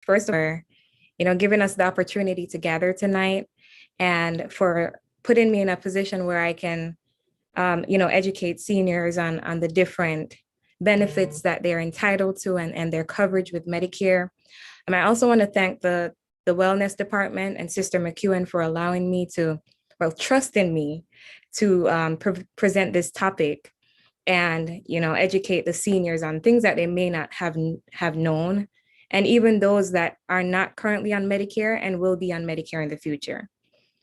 first for, giving us the opportunity to gather tonight and for putting me in a position where I can, educate seniors on the different benefits that they're entitled to and their coverage with Medicare. And I also want to thank the wellness department and Sister McEwen for allowing me to, trusting me to present this topic and, educate the seniors on things that they may not have known, and even those that are not currently on Medicare and will be on Medicare in the future.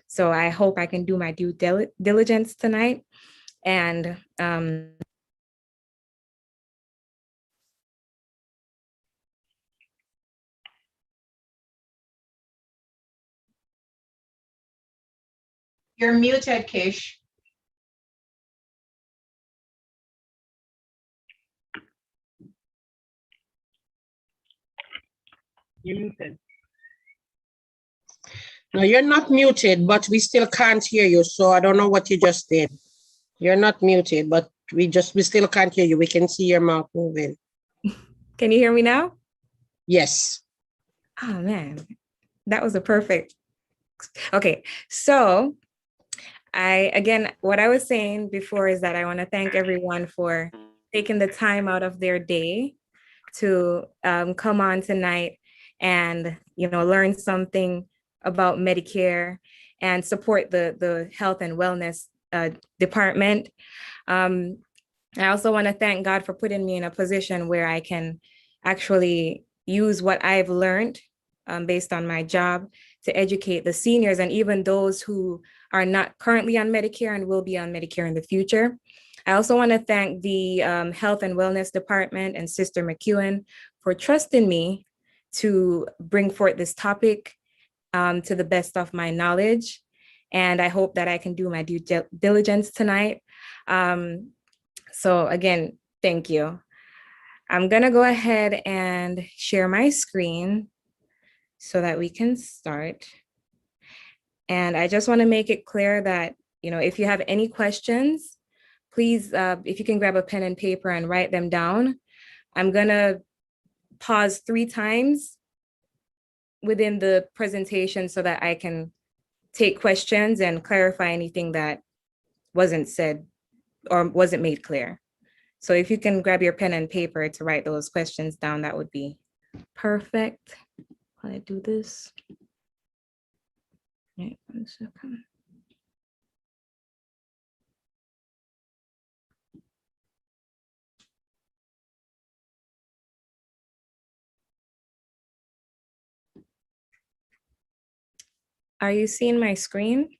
So I hope I can do my due diligence tonight. And You're muted, Kish. You're muted. No, you're not muted, but we still can't hear you. So I don't know what you just did. You're not muted, but we still can't hear you. We can see your mouth moving. Can you hear me now? Yes. Oh man, that was a perfect. Okay, so what I was saying before is that I want to thank everyone for taking the time out of their day to come on tonight and, learn something about Medicare and support the health and wellness department. I also want to thank God for putting me in a position where I can actually use what I've learned based on my job to educate the seniors and even those who are not currently on Medicare and will be on Medicare in the future. I also want to thank the Health and Wellness Department and Sister McEwen for trusting me to bring forth this topic to the best of my knowledge. And I hope that I can do my due diligence tonight. So again, thank you. I'm gonna go ahead and share my screen so that we can start. And I just want to make it clear that, if you have any questions, please, if you can grab a pen and paper and write them down. I'm gonna pause 3 times within the presentation so that I can take questions and clarify anything that wasn't said or wasn't made clear. So if you can grab your pen and paper to write those questions down, that would be perfect. While I do this. Wait 1 second. Are you seeing my screen?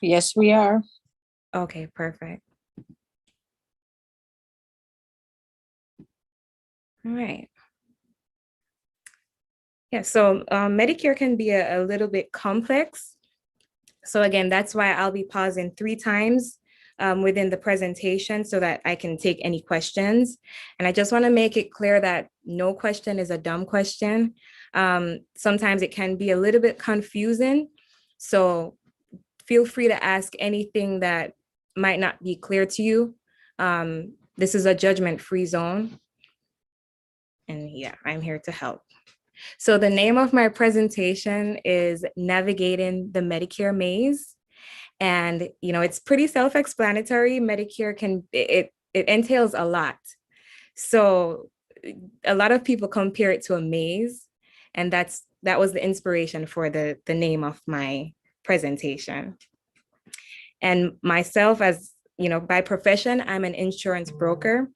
Yes, we are. Okay, perfect. All right. Yeah, so Medicare can be a little bit complex. So again, that's why I'll be pausing 3 times within the presentation so that I can take any questions. And I just want to make it clear that no question is a dumb question. Sometimes it can be a little bit confusing. So feel free to ask anything that might not be clear to you. This is a judgment-free zone. And yeah, I'm here to help. So the name of my presentation is Navigating the Medicare Maze. And, it's pretty self-explanatory. Medicare it entails a lot. So a lot of people compare it to a maze. And that was the inspiration for the name of my presentation. And myself, as by profession, I'm an insurance broker.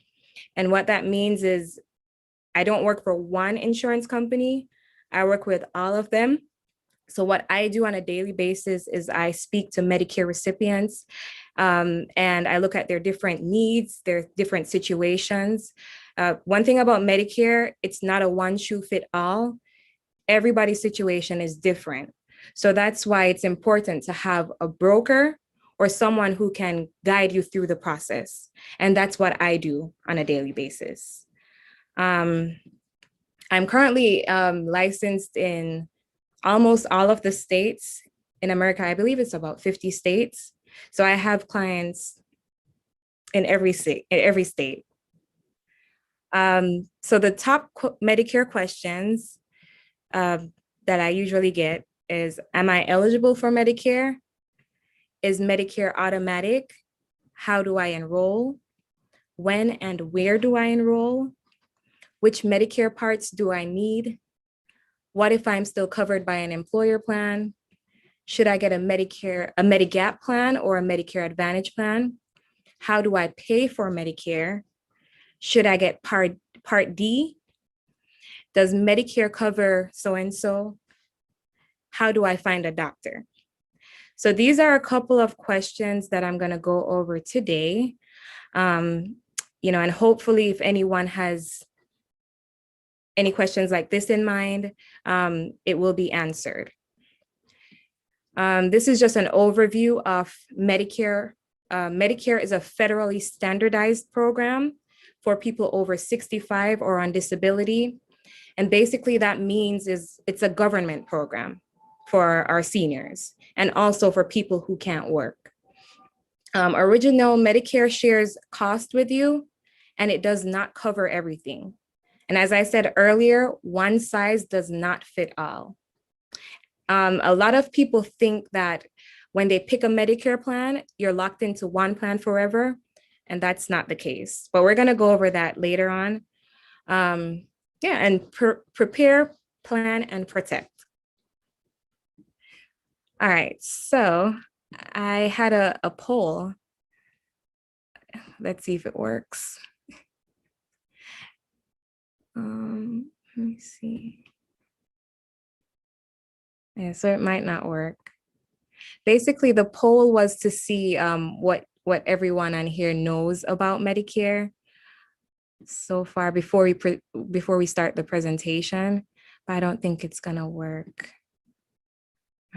And what that means is I don't work for one insurance company. I work with all of them. So what I do on a daily basis is I speak to Medicare recipients and I look at their different needs, their different situations. One thing about Medicare, it's not a one shoe fit all. Everybody's situation is different. So that's why it's important to have a broker or someone who can guide you through the process. And that's what I do on a daily basis. I'm currently licensed in almost all of the states in America. I believe it's about 50 states. So I have clients in every state. So the top Medicare questions that I usually get is, am I eligible for Medicare? Is Medicare automatic? How do I enroll? When and where do I enroll? Which Medicare parts do I need? What if I'm still covered by an employer plan? Should I get a Medigap plan or a Medicare Advantage plan? How do I pay for Medicare? Should I get Part D? Does Medicare cover so-and-so? How do I find a doctor? So these are a couple of questions that I'm going to go over today. And hopefully if anyone has any questions like this in mind, it will be answered. This is just an overview of Medicare. Medicare is a federally standardized program for people over 65 or on disability. And basically that means it's a government program for our seniors and also for people who can't work. Original Medicare shares cost with you, and it does not cover everything. And as I said earlier, one size does not fit all. A lot of people think that when they pick a Medicare plan, you're locked into one plan forever, and that's not the case. But we're going to go over that later on. Prepare, plan, and protect. All right, so I had a poll. Let's see if it works. Let me see. Yeah, so it might not work. Basically, the poll was to see what everyone on here knows about Medicare so far before we start the presentation, but I don't think it's gonna work.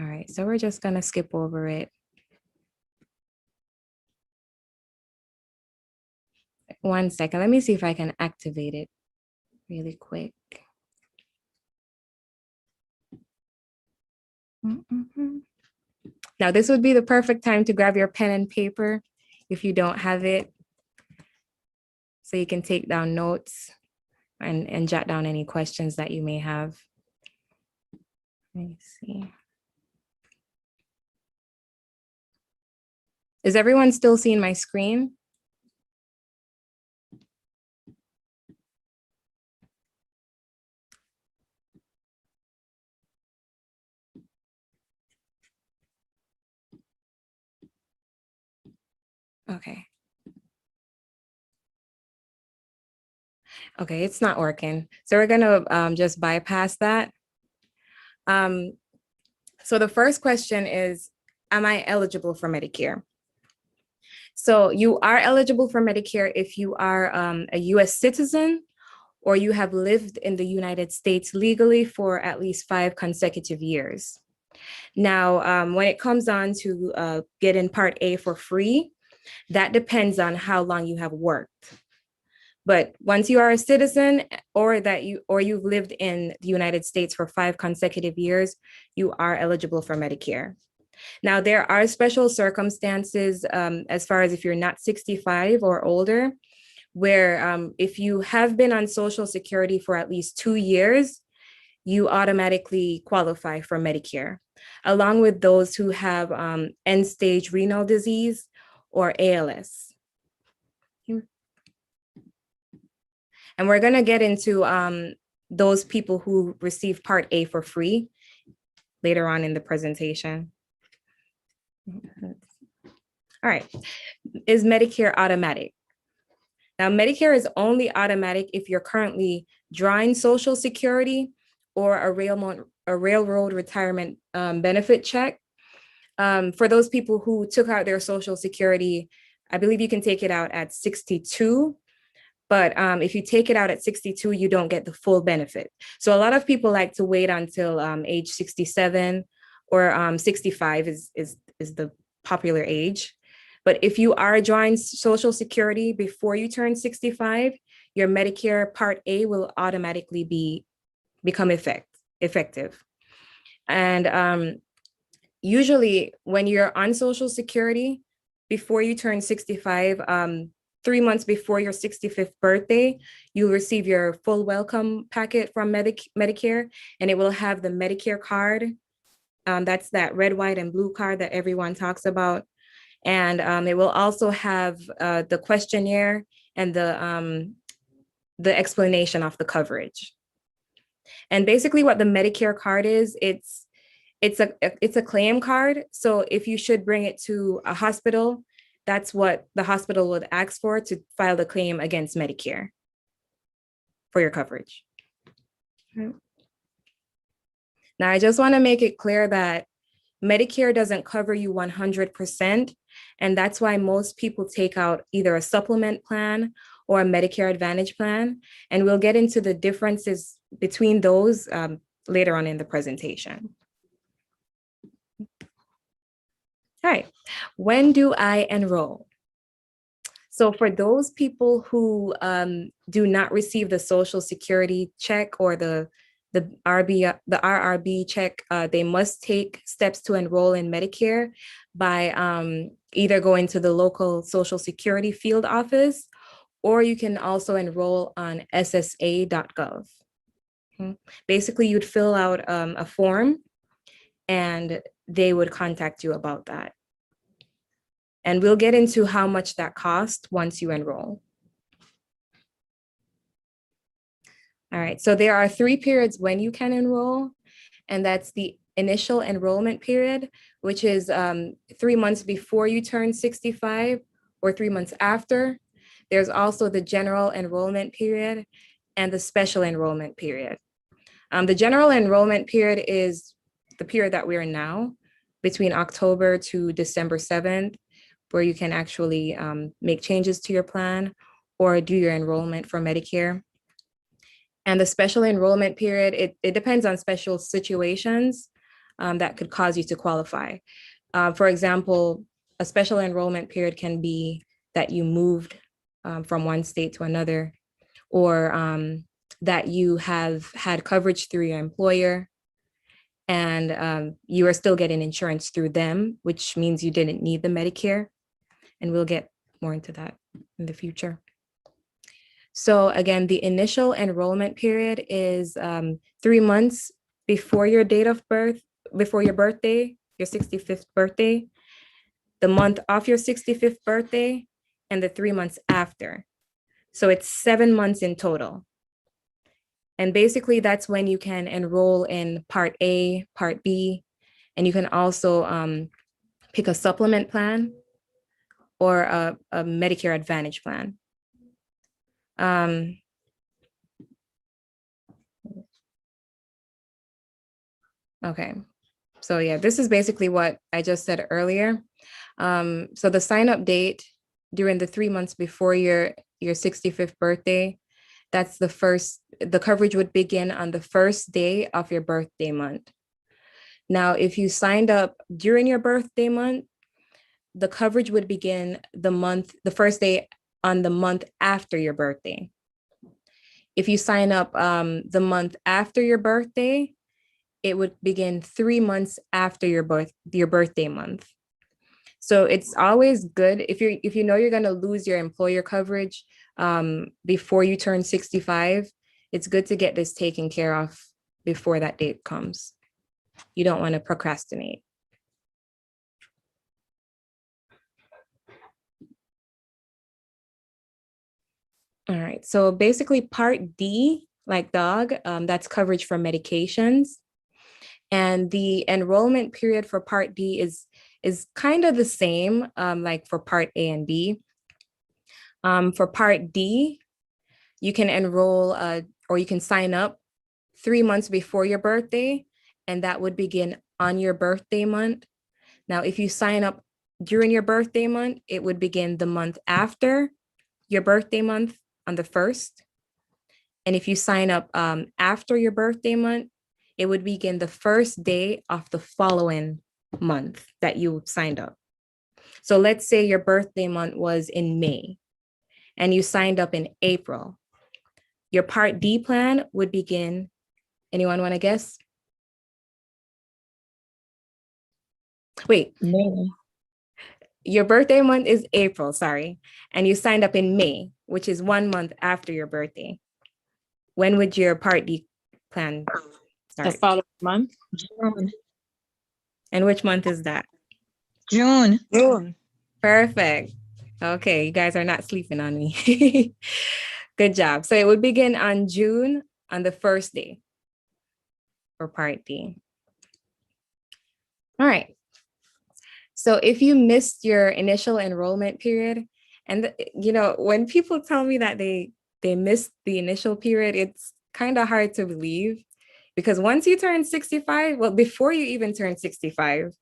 All right, so we're just gonna skip over it. One second, let me see if I can activate it really quick. Now, this would be the perfect time to grab your pen and paper if you don't have it, so you can take down notes and jot down any questions that you may have. Let me see. Is everyone still seeing my screen? Okay. Okay, it's not working. So we're gonna just bypass that. So the first question is, am I eligible for Medicare? So you are eligible for Medicare if you are a US citizen or you have lived in the United States legally for at least 5 consecutive years. Now, when it comes on to getting Part A for free, that depends on how long you have worked. But once you are a citizen or you've lived in the United States for 5 consecutive years, you are eligible for Medicare. Now, there are special circumstances as far as if you're not 65 or older, where if you have been on Social Security for at least 2 years, you automatically qualify for Medicare, along with those who have end-stage renal disease or ALS. And we're going to get into those people who receive Part A for free later on in the presentation. All right, is Medicare automatic? Now, Medicare is only automatic if you're currently drawing Social Security or a railroad retirement benefit check. For those people who took out their Social Security, I believe you can take it out at 62. But if you take it out at 62, you don't get the full benefit. So a lot of people like to wait until age 67 or 65 is the popular age. But if you are drawing Social Security before you turn 65, your Medicare Part A will automatically become effective. And usually when you're on Social Security before you turn 65, 3 months before your 65th birthday, you'll receive your full welcome packet from Medicare, and it will have the Medicare card. That's that red, white, and blue card that everyone talks about. And it will also have the questionnaire and the explanation of the coverage. And basically what the Medicare card is, it's a claim card. So if you should bring it to a hospital, that's what the hospital would ask for to file the claim against Medicare for your coverage. Now, I just want to make it clear that Medicare doesn't cover you 100%, and that's why most people take out either a supplement plan or a Medicare Advantage plan, and we'll get into the differences between those later on in the presentation. All right, when do I enroll? So for those people who do not receive the Social Security check or the RRB check, they must take steps to enroll in Medicare by either going to the local Social Security field office, or you can also enroll on ssa.gov. Okay. Basically, you'd fill out a form and they would contact you about that. And we'll get into how much that costs once you enroll. All right, so there are 3 periods when you can enroll, and that's the initial enrollment period, which is 3 months before you turn 65 or 3 months after. There's also the general enrollment period and the special enrollment period. The general enrollment period is the period that we're in now, between October to December 7th, where you can actually make changes to your plan or do your enrollment for Medicare. And the special enrollment period, it depends on special situations that could cause you to qualify. For example, a special enrollment period can be that you moved from one state to another, or that you have had coverage through your employer and you are still getting insurance through them, which means you didn't need the Medicare. And we'll get more into that in the future. So again, the initial enrollment period is 3 months before your date of birth, before your birthday, your 65th birthday, the month of your 65th birthday, and the 3 months after. So it's 7 months in total. And basically that's when you can enroll in Part A, Part B, and you can also pick a supplement plan or a Medicare Advantage plan. Okay, so yeah, this is basically what I just said earlier. So the sign-up date during the 3 months before your 65th birthday, that's the coverage would begin on the first day of your birthday month. Now, if you signed up during your birthday month, the coverage would begin the first day on the month after your birthday. If you sign up the month after your birthday, it would begin 3 months after your birthday month. So it's always good if you know you're going to lose your employer coverage before you turn 65. It's good to get this taken care of before that date comes. You don't want to procrastinate. All right, so basically Part D, like dog, that's coverage for medications. And the enrollment period for Part D is kind of the same, like for Part A and B. For Part D, you can enroll or you can sign up 3 months before your birthday, and that would begin on your birthday month. Now, if you sign up during your birthday month, it would begin the month after your birthday month on the 1st. And if you sign up after your birthday month, it would begin the first day of the following month that you signed up. So let's say your birthday month was in May and you signed up in April. Your Part D plan would begin, anyone want to guess? Wait. May. your birthday month is April, sorry, and you signed up in May, which is 1 month after your birthday, when would your Part D plan The start? following month. June. And which month is that? June. June. Perfect. Okay, you guys are not sleeping on me. Good job. So it would begin on June on the first day for Part D. All right. So if you missed your initial enrollment period, and when people tell me that they missed the initial period, it's kind of hard to believe, because once you turn 65, well, before you even turn 65,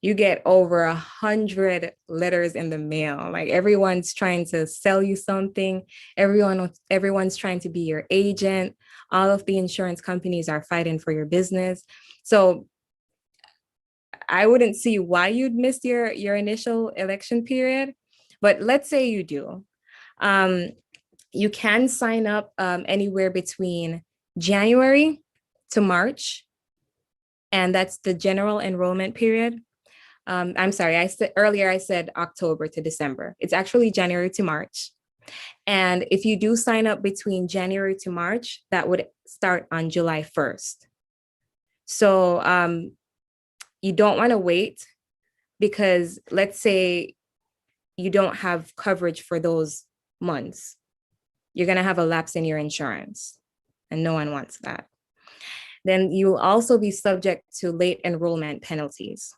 you get over 100 letters in the mail. Like, everyone's trying to sell you something. Everyone's trying to be your agent. All of the insurance companies are fighting for your business. So I wouldn't see why you'd miss your initial election period, but let's say you do. You can sign up anywhere between January to March, and that's the general enrollment period. I'm sorry, I said October to December. It's actually January to March. And if you do sign up between January to March, that would start on July 1st. So you don't want to wait, because let's say you don't have coverage for those months. You're going to have a lapse in your insurance, and no one wants that. Then you will also be subject to late enrollment penalties.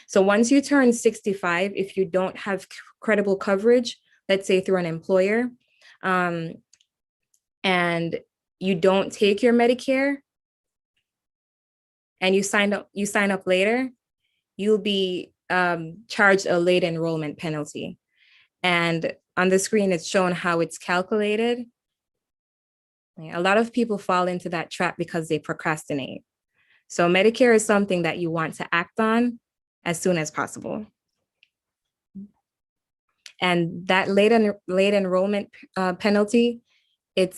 So once you turn 65, if you don't have credible coverage, let's say through an employer, and you don't take your Medicare, and you sign up later, you'll be charged a late enrollment penalty. And on the screen, it's shown how it's calculated. A lot of people fall into that trap because they procrastinate. So Medicare is something that you want to act on as soon as possible. And that late enrollment penalty, it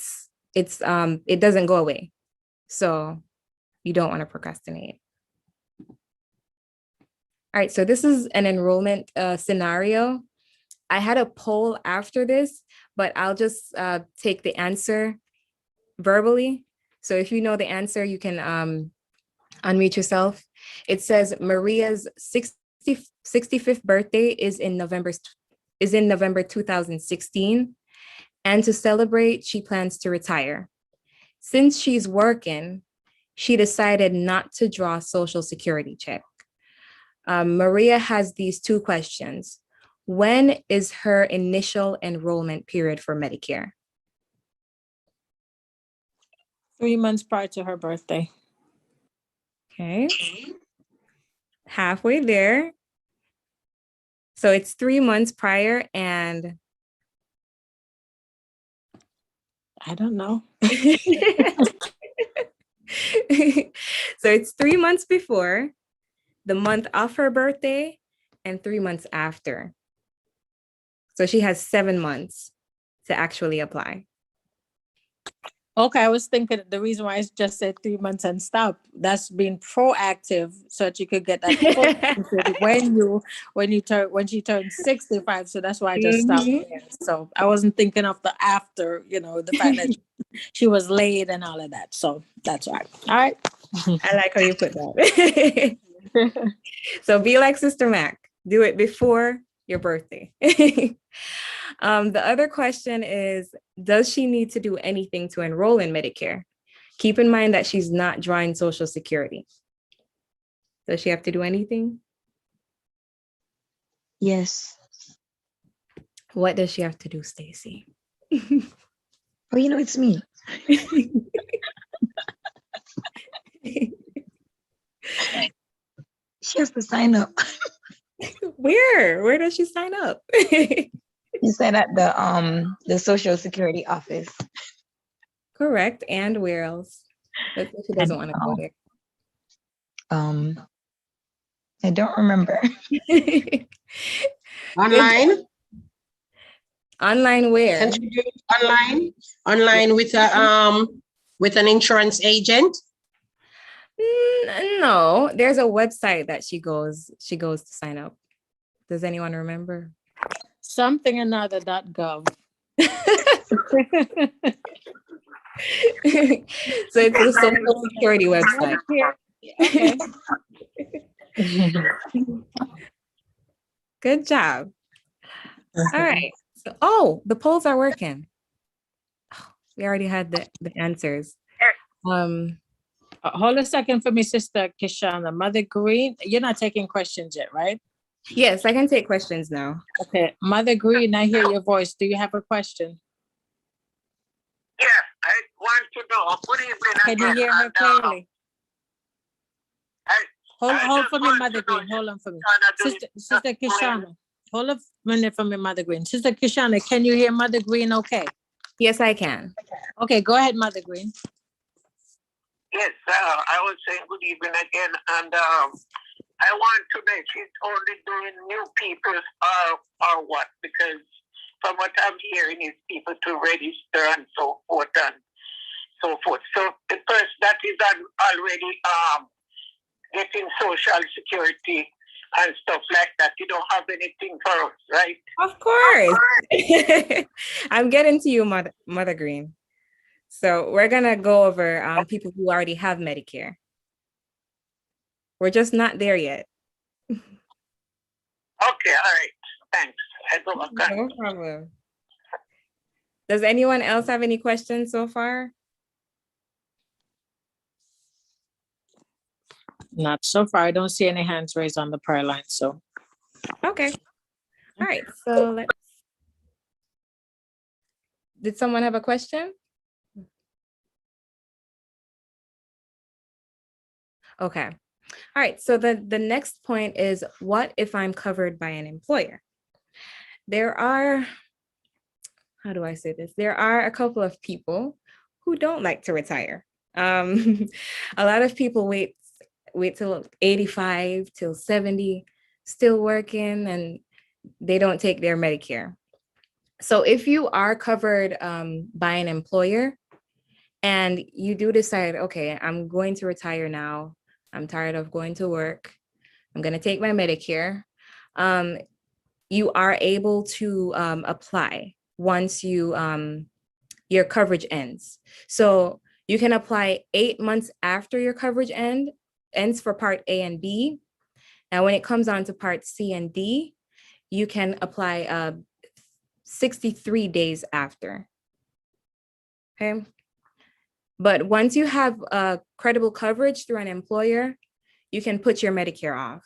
doesn't go away. So you don't want to procrastinate. All right, so this is an enrollment scenario. I had a poll after this, but I'll just take the answer verbally. So if you know the answer, you can unmute yourself. It says Maria's 65th birthday is in November 2016. And to celebrate, she plans to retire. Since she's working, she decided not to draw a Social Security check. Maria has these two questions. When is her initial enrollment period for Medicare? 3 months prior to her birthday. Okay. Halfway there. So it's 3 months prior, and I don't know. so it's 3 months before, the month of her birthday, and 3 months after. So she has 7 months to actually apply. Okay, I was thinking the reason why I just said 3 months and stop. That's being proactive so that you could get that full benefit when she turned 65. So that's why I just stopped there. So I wasn't thinking of the after, the fact that she was late and all of that. So that's right. All right. I like how you put that. So be like Sister Mac. Do it before your birthday. The other question is, does she need to do anything to enroll in Medicare? Keep in mind that she's not drawing Social Security. Does she have to do anything? Yes. What does she have to do, Stacy? Oh, it's me. She has to sign up. Where does she sign up? You said at the Social Security office. Correct. And where else? But she doesn't want to go there. I don't remember. Online? Online where? Can she do it online? Online with an insurance agent? No, there's a website that she goes to sign up. Does anyone remember? Something another.gov. So it's the Social Security website. Okay. Good job. All right. So, oh, the polls are working. We already had the answers. Hold a second for me, Sister Kishana. Mother Green, you're not taking questions yet, right? Yes, I can take questions now. Okay. Mother Green, I hear your voice. Do you have a question? Yeah, I want to know. Good evening Can you again. hear her And, clearly? I Hold just for me, want Mother to know Green. Hold on for me. Kishana, Sister Kishana, hold a minute for me, Mother Green. Sister Kishana, can you hear Mother Green okay? Yes, I can. Okay, go ahead, Mother Green. yes, I was saying good evening again, and I want to know if she's only doing new people or what, because from what I'm hearing is people to register and so forth and so forth. So the person that is already getting Social Security and stuff like that, you don't have anything for us, right? Of course. I'm getting to you, Mother Green. So we're gonna go over people who already have Medicare. We're just not there yet. Okay, all right. Thanks. I go back. No problem. Does anyone else have any questions so far? Not so far. I don't see any hands raised on the prayer line, so. Okay. All right. So did someone have a question? Okay. All right. So the next point is, what if I'm covered by an employer? There are, how do I say this? There are a couple of people who don't like to retire. A lot of people wait till 85, till 70, still working, and they don't take their Medicare. So if you are covered by an employer and you do decide, okay, I'm going to retire now, I'm tired of going to work, I'm going to take my Medicare, you are able to apply once your coverage ends. So you can apply 8 months after your coverage ends for Part A and B. Now, when it comes on to Part C and D, you can apply 63 days after. Okay. But once you have credible coverage through an employer, you can put your Medicare off.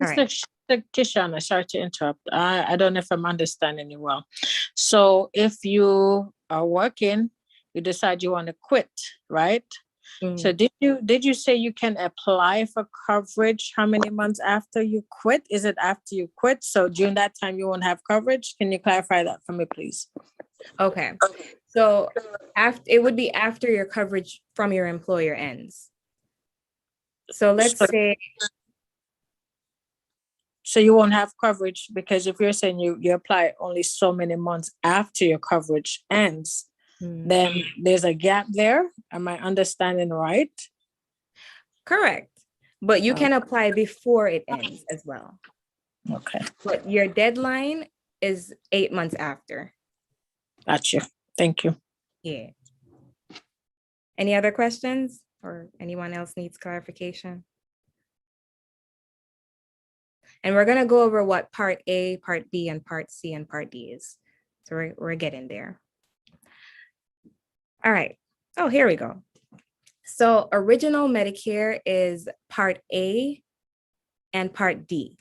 All right. Sister Kishana, sorry to interrupt. I don't know if I'm understanding you well. So if you are working, you decide you want to quit, right? So did you say you can apply for coverage how many months after you quit? Is it after you quit? So during that time you won't have coverage? Can you clarify that for me, please? Okay. So it would be after your coverage from your employer ends. So let's say. So you won't have coverage, because if you're saying you apply only so many months after your coverage ends, then there's a gap there. Am I understanding right? Correct. But you can apply before it ends as well. Okay. But your deadline is 8 months after. Gotcha. Thank you. Yeah. Any other questions, or anyone else needs clarification? And we're going to go over what Part A, Part B, and Part C and Part D is. So we're getting there. All right. Oh, here we go. So original Medicare is Part A and Part B.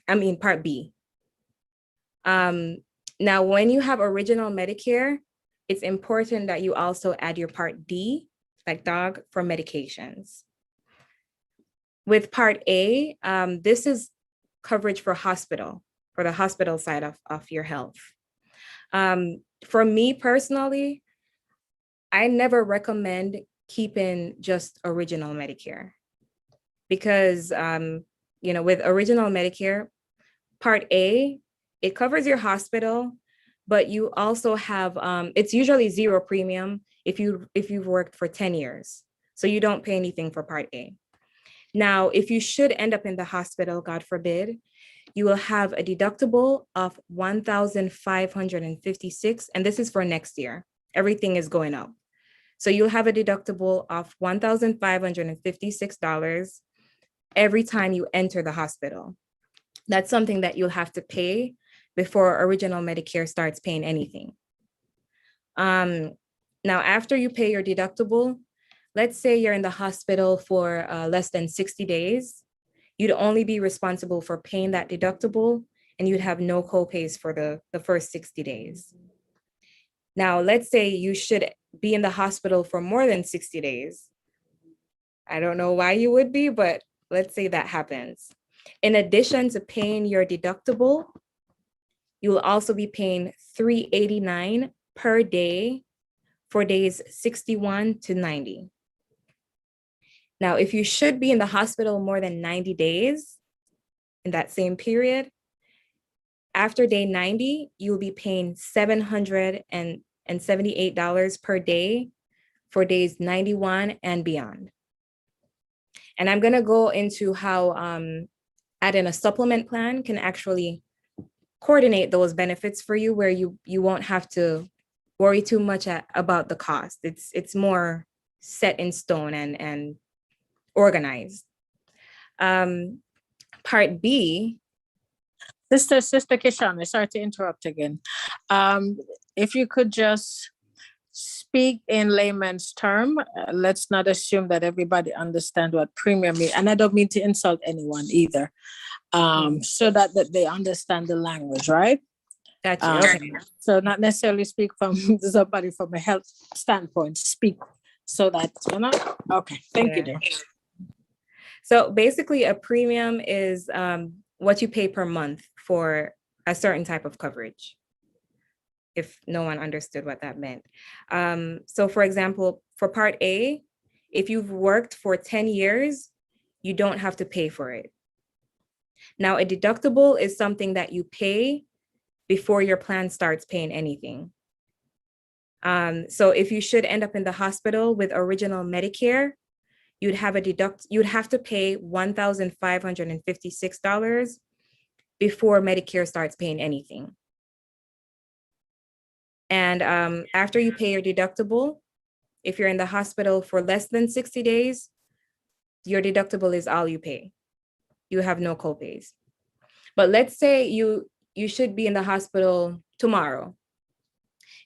Now, when you have original Medicare, it's important that you also add your Part D, like dog, for medications. With Part A, this is coverage for the hospital side of your health. For me personally, I never recommend keeping just original Medicare, because with original Medicare, Part A, it covers your hospital, but you also have it's usually zero premium if you've worked for 10 years. So you don't pay anything for Part A. Now, if you should end up in the hospital, God forbid, you will have a deductible of $1,556, and this is for next year. Everything is going up. So you'll have a deductible of $1,556 every time you enter the hospital. That's something that you'll have to pay before original Medicare starts paying anything. Now, after you pay your deductible, let's say you're in the hospital for less than 60 days, you'd only be responsible for paying that deductible, and you'd have no co-pays for the first 60 days. Now, let's say you should be in the hospital for more than 60 days. I don't know why you would be, but let's say that happens. In addition to paying your deductible, you will also be paying $389 per day for days 61 to 90. Now, if you should be in the hospital more than 90 days in that same period, after day 90, you'll be paying $778 per day for days 91 and beyond. And I'm going to go into how adding a supplement plan can actually coordinate those benefits for you, where you won't have to worry too much about the cost. It's more set in stone and organized. Part B. Sister Kishana, sorry to interrupt again. If you could just speak in layman's term, let's not assume that everybody understands what premium is. And I don't mean to insult anyone either, so that they understand the language, right? Gotcha. Okay. So not necessarily speak from somebody from a health standpoint, speak so that, okay, thank you, dear. So basically a premium is what you pay per month for a certain type of coverage, if no one understood what that meant. So for example, for Part A, if you've worked for 10 years, you don't have to pay for it. Now, a deductible is something that you pay before your plan starts paying anything. So if you should end up in the hospital with original Medicare, you'd have to pay $1,556 before Medicare starts paying anything. And after you pay your deductible, if you're in the hospital for less than 60 days, your deductible is all you pay. You have no co-pays. But let's say you should be in the hospital tomorrow,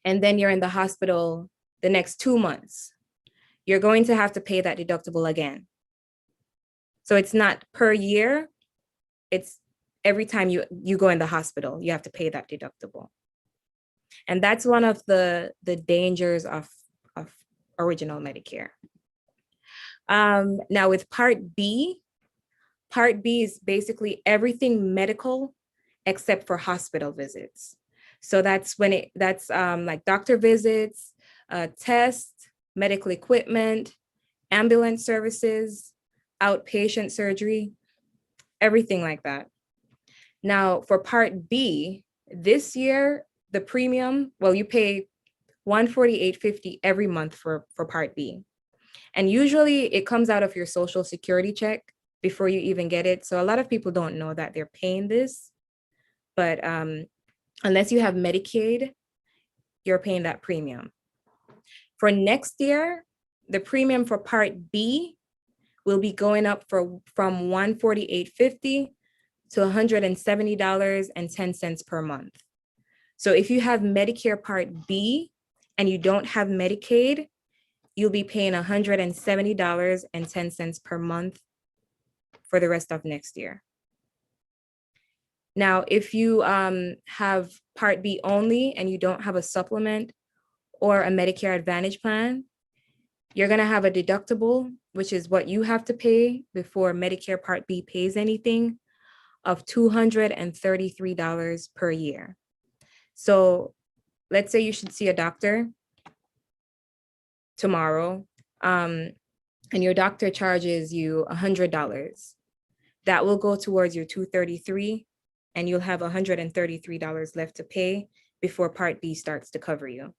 and then you're in the hospital the next 2 months. You're going to have to pay that deductible again. So it's not per year, it's every time you go in the hospital, you have to pay that deductible. And that's one of the dangers of original Medicare. Now with Part B is basically everything medical except for hospital visits. So that's like doctor visits, tests, medical equipment, ambulance services, outpatient surgery, everything like that. Now for Part B, this year, the premium, well, you pay $148.50 every month for Part B. And usually it comes out of your Social Security check before you even get it. So a lot of people don't know that they're paying this, but unless you have Medicaid, you're paying that premium. For next year, the premium for Part B will be going up from $148.50 to $170.10 per month. So if you have Medicare Part B and you don't have Medicaid, you'll be paying $170.10 per month for the rest of next year. Now, if you have Part B only and you don't have a supplement or a Medicare Advantage plan, you're going to have a deductible, which is what you have to pay before Medicare Part B pays anything, of $233 per year. So let's say you should see a doctor tomorrow, and your doctor charges you $100. That will go towards your $233, and you'll have $133 left to pay before Part B starts to cover you.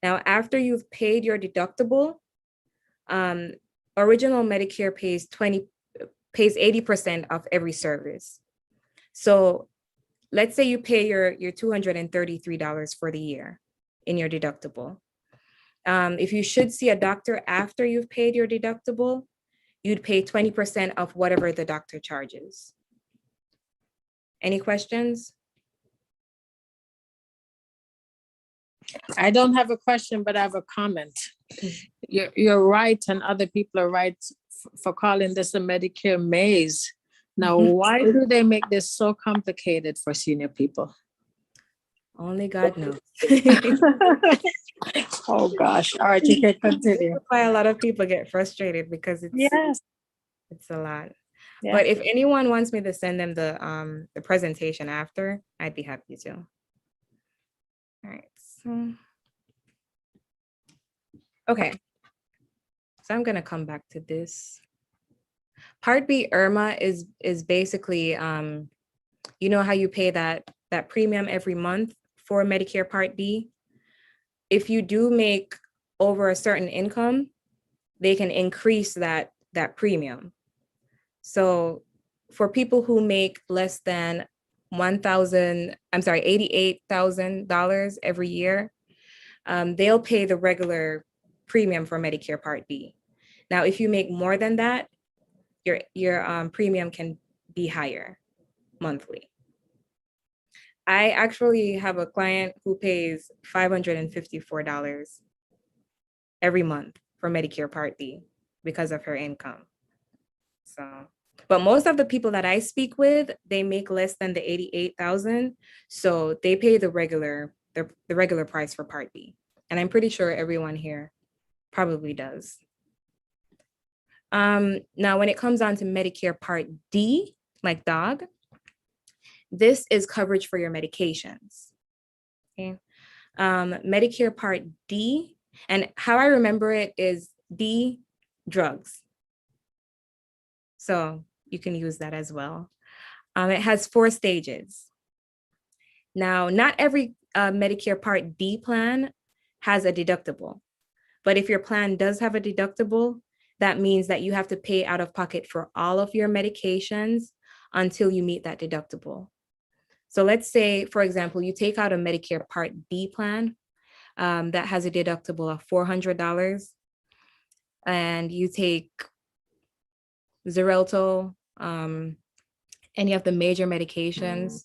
Now, after you've paid your deductible, original Medicare pays pays 80% of every service. So let's say you pay your $233 for the year in your deductible. If you should see a doctor after you've paid your deductible, you'd pay 20% of whatever the doctor charges. Any questions? I don't have a question, but I have a comment. You're right, and other people are right for calling this a Medicare maze. Now, why do they make this so complicated for senior people? Only God knows. Oh, gosh. All right, you can continue. That's why a lot of people get frustrated because Yes. it's a lot. Yeah. But if anyone wants me to send them the presentation after, I'd be happy to. All right. So, okay. So I'm gonna come back to this. Part B IRMA is basically you know how you pay that premium every month for Medicare Part B. If you do make over a certain income, they can increase that premium. So for people who make less than $88,000 every year, they'll pay the regular premium for Medicare Part B. Now, if you make more than that, your premium can be higher monthly. I actually have a client who pays $554 every month for Medicare Part B because of her income. So, but most of the people that I speak with, they make less than the 88,000, so they pay the regular price for Part B, and I'm pretty sure everyone here probably does. Now, when it comes on to Medicare Part D, like dog, this is coverage for your medications. Okay, Medicare Part D, and how I remember it is D, drugs. So you can use that as well. It has 4 stages. Now, not every Medicare Part D plan has a deductible, but if your plan does have a deductible, that means that you have to pay out of pocket for all of your medications until you meet that deductible. So let's say, for example, you take out a Medicare Part B plan that has a deductible of $400, and you take Xarelto, any of the major medications,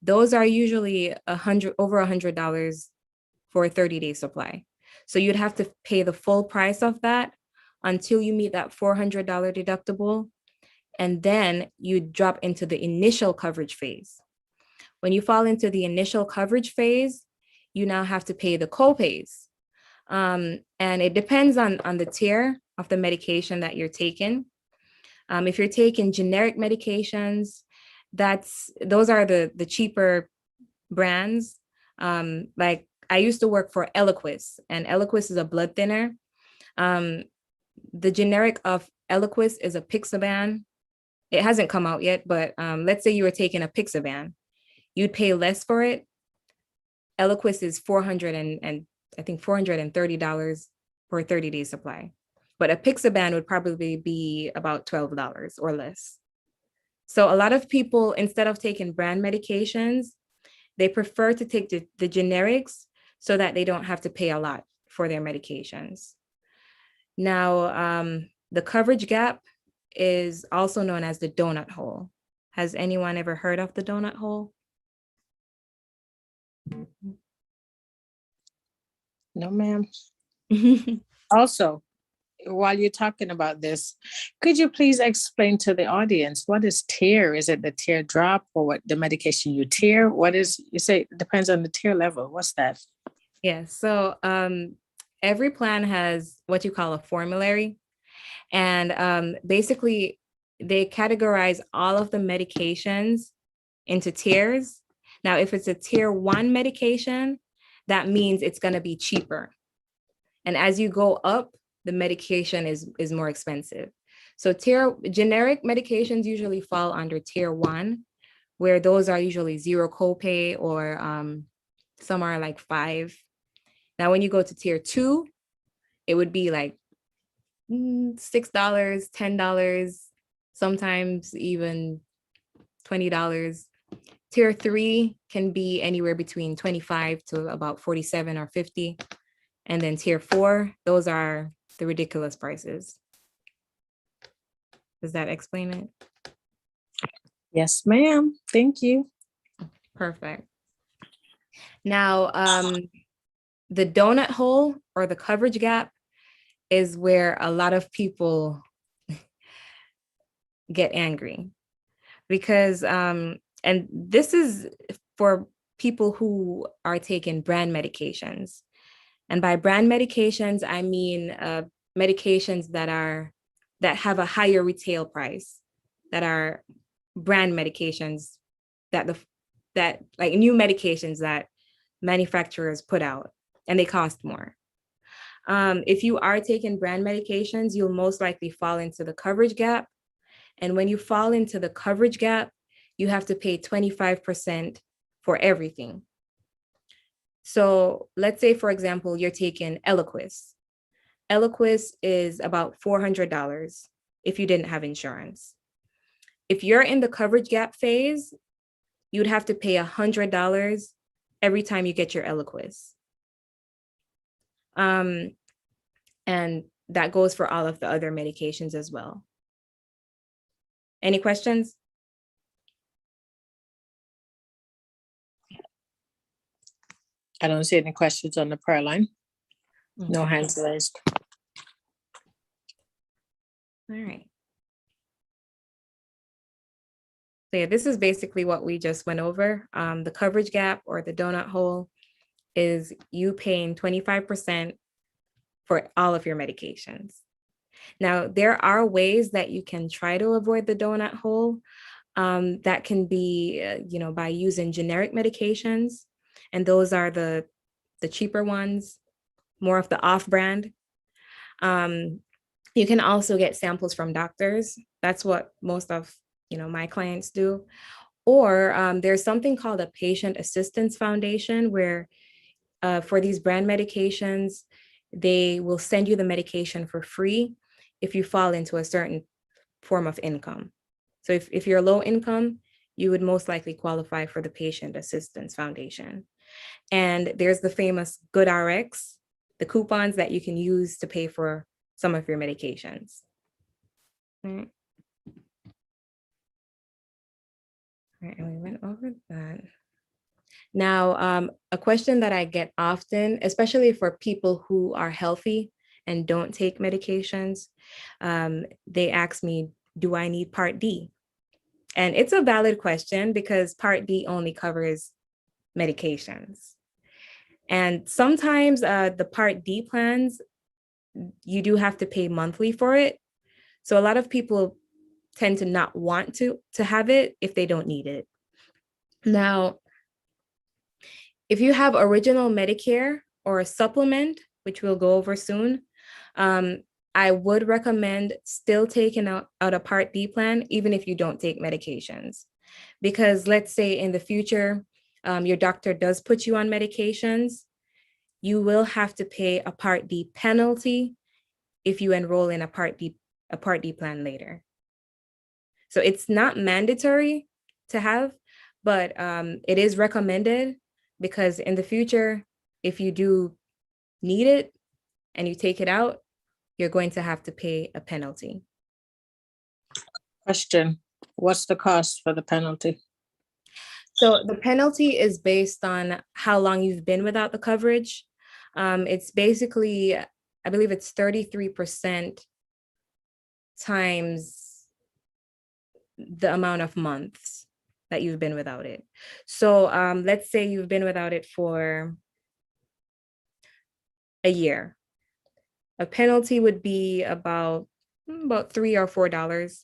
those are usually over $100 for a 30-day supply. So you'd have to pay the full price of that until you meet that $400 deductible, and then you drop into the initial coverage phase. When you fall into the initial coverage phase, you now have to pay the copays. And it depends on the tier of the medication that you're taking. If you're taking generic medications, those are the cheaper brands. Like I used to work for Eliquis, and Eliquis is a blood thinner. The generic of Eliquis is a Pixaban. It hasn't come out yet, but let's say you were taking a Pixaban, you'd pay less for it. Eliquis is $430 for a 30-day supply. But a Pixaban would probably be about $12 or less. So a lot of people, instead of taking brand medications, they prefer to take the generics so that they don't have to pay a lot for their medications. Now, the coverage gap is also known as the donut hole. Has anyone ever heard of the donut hole? No, ma'am. Also, while you're talking about this, could you please explain to the audience what is tier? Is it the tear drop or what the medication you tear? What is, you say it depends on the tier level. What's that? Yeah, so every plan has what you call a formulary. And basically, they categorize all of the medications into tiers. Now, if it's a tier 1 medication, that means it's going to be cheaper. And as you go up, the medication is more expensive. So generic medications usually fall under tier 1, where those are usually 0 copay, or some are like 5. Now, when you go to tier 2, it would be like $6, $10, sometimes even $20. Tier 3 can be anywhere between 25 to about 47 or 50. And then tier 4, those are the ridiculous prices. Does that explain it? Yes, ma'am. Thank you. Perfect. Now, the donut hole or the coverage gap is where a lot of people get angry because, and this is for people who are taking brand medications. And by brand medications, I mean medications that have a higher retail price, that are brand medications, that like new medications that manufacturers put out, and they cost more. If you are taking brand medications, you'll most likely fall into the coverage gap. And when you fall into the coverage gap, you have to pay 25% for everything. So let's say, for example, you're taking Eliquis. Eliquis is about $400 if you didn't have insurance. If you're in the coverage gap phase, you'd have to pay $100 every time you get your Eliquis. And that goes for all of the other medications as well. Any questions? I don't see any questions on the prayer line. No Okay. hands raised. All right. So yeah, this is basically what we just went over. The coverage gap or the donut hole is you paying 25% for all of your medications. Now, there are ways that you can try to avoid the donut hole. That can be, by using generic medications. And those are the cheaper ones, more of the off-brand. You can also get samples from doctors. That's what most of my clients do. Or there's something called a patient assistance foundation where for these brand medications, they will send you the medication for free if you fall into a certain form of income. So if you're low income, you would most likely qualify for the patient assistance foundation. And there's the famous GoodRx, the coupons that you can use to pay for some of your medications. All right. All right, and we went over that. Now, a question that I get often, especially for people who are healthy and don't take medications, they ask me, do I need Part D? And it's a valid question because Part D only covers medications. And sometimes the Part D plans, you do have to pay monthly for it. So a lot of people tend to not want to have it if they don't need it. Now, if you have original Medicare or a supplement, which we'll go over soon, I would recommend still taking out a Part D plan, even if you don't take medications. Because let's say in the future, your doctor does put you on medications, you will have to pay a Part D penalty if you enroll in a Part D plan later. So it's not mandatory to have, but it is recommended because in the future, if you do need it and you take it out, you're going to have to pay a penalty. Question, what's the cost for the penalty? So the penalty is based on how long you've been without the coverage. It's basically, I believe it's 33% times the amount of months that you've been without it. So let's say you've been without it for a year. A penalty would be about $3 or $4.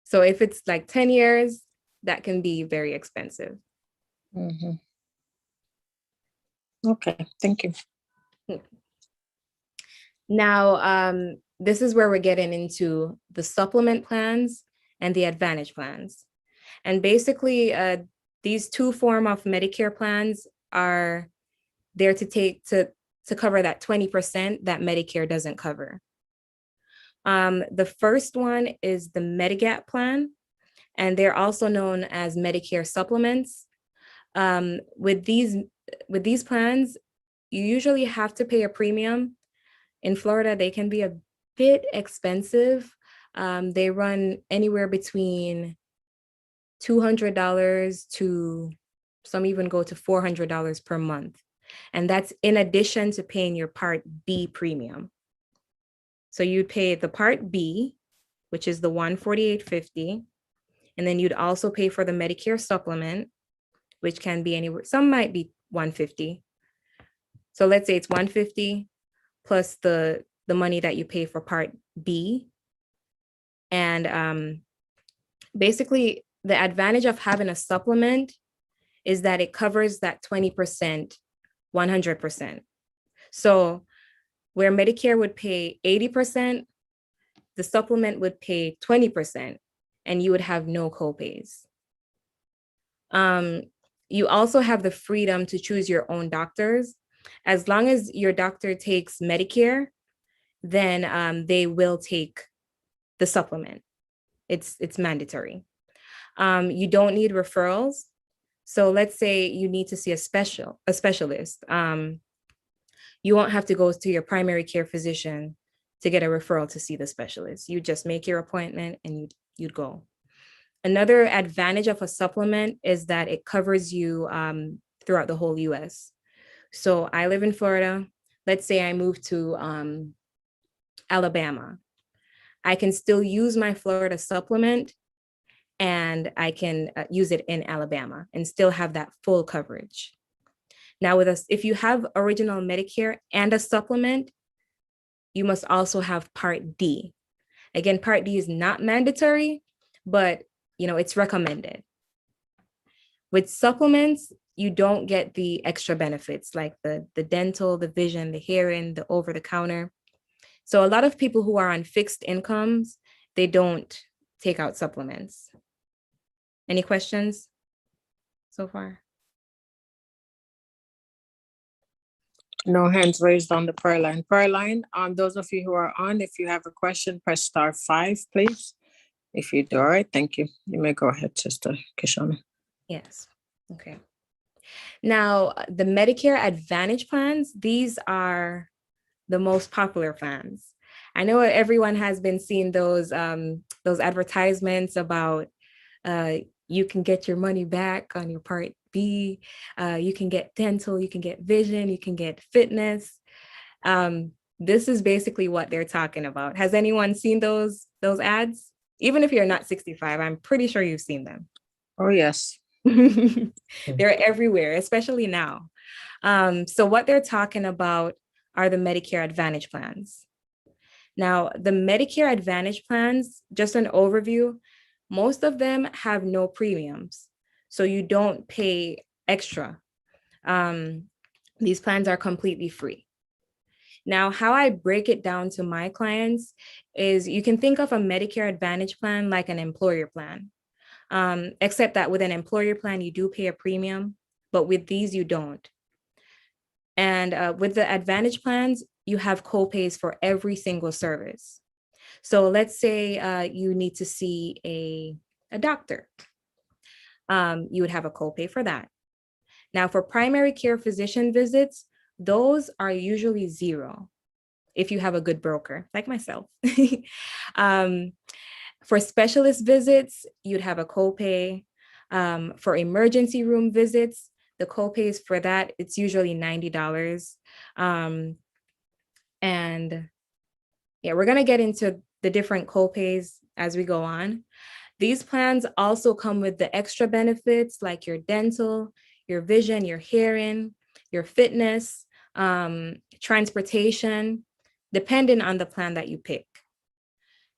So if it's like 10 years, that can be very expensive. Mhm. Okay, thank you. Now, this is where we're getting into the supplement plans and the advantage plans. And basically, these two forms of Medicare plans are there to cover that 20% that Medicare doesn't cover. The first one is the Medigap Plan, and they're also known as Medicare Supplements. With these plans, you usually have to pay a premium. In Florida, they can be a bit expensive. They run anywhere between $200 to some even go to $400 per month. And that's in addition to paying your Part B premium. So you'd pay the Part B, which is the $148.50. And then you'd also pay for the Medicare supplement, which can be anywhere, some might be $150. So let's say it's $150 plus the money that you pay for Part B. And basically, the advantage of having a supplement is that it covers that 20%, 100%. So where Medicare would pay 80%, the supplement would pay 20%, and you would have no copays. You also have the freedom to choose your own doctors. As long as your doctor takes Medicare, then they will take the supplement. It's mandatory. You don't need referrals. So let's say you need to see a specialist. You won't have to go to your primary care physician to get a referral to see the specialist. You just make your appointment and you'd go. Another advantage of a supplement is that it covers you throughout the whole US. So I live in Florida. Let's say I move to Alabama. I can still use my Florida supplement and I can use it in Alabama and still have that full coverage. Now with us, if you have original Medicare and a supplement, you must also have Part D. Again, Part D is not mandatory, but it's recommended. With supplements, you don't get the extra benefits like the dental, the vision, the hearing, the over-the-counter. So a lot of people who are on fixed incomes, they don't take out supplements. Any questions so far? No hands raised on the prayer line. Prayer line, those of you who are on, if you have a question, press *5, please. If you do, all right, thank you. You may go ahead, Sister Kishona. Yes, okay. Now, the Medicare Advantage plans, these are the most popular plans. I know everyone has been seeing those advertisements about you can get your money back on your Part B, you can get dental, you can get vision, you can get fitness. This is basically what they're talking about. Has anyone seen those ads? Even if you're not 65, I'm pretty sure you've seen them. Oh, yes. They're everywhere, especially now. So what they're talking about are the Medicare Advantage plans. Now, the Medicare Advantage plans, just an overview, most of them have no premiums. So you don't pay extra. These plans are completely free. Now, how I break it down to my clients is you can think of a Medicare Advantage plan like an employer plan, except that with an employer plan, you do pay a premium, but with these, you don't. And with the Advantage plans, you have copays for every single service. So let's say you need to see a doctor. You would have a copay for that. Now, for primary care physician visits, those are usually $0 if you have a good broker, like myself. For specialist visits, you'd have a copay. For emergency room visits, the copays for that, it's usually $90. And yeah, we're going to get into the different copays as we go on. These plans also come with the extra benefits like your dental, your vision, your hearing, your fitness, transportation, depending on the plan that you pick.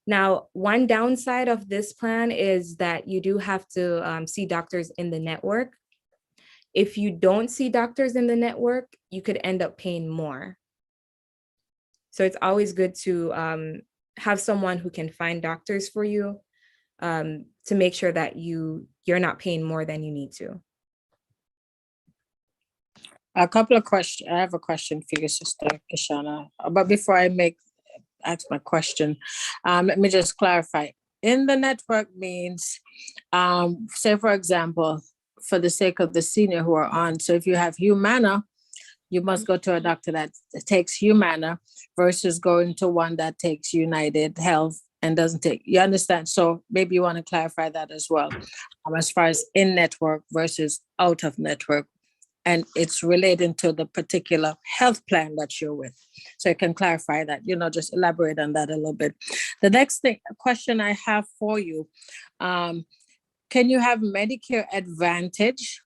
Now, one downside of this plan is that you do have to see doctors in the network. If you don't see doctors in the network, you could end up paying more. So it's always good to have someone who can find doctors for you to make sure that you're not paying more than you need to. A couple of questions. I have a question for you, Sister Kishana. But before I ask my question. Let me just clarify. In the network means, say for example, for the sake of the senior who are on, so if you have Humana, you must go to a doctor that takes Humana versus going to one that takes United Health and doesn't take, you understand? So maybe you want to clarify that as well, as far as in network versus out of network. And it's relating to the particular health plan that you're with. So you can clarify that, just elaborate on that a little bit. The next question I have for you, can you have Medicare Advantage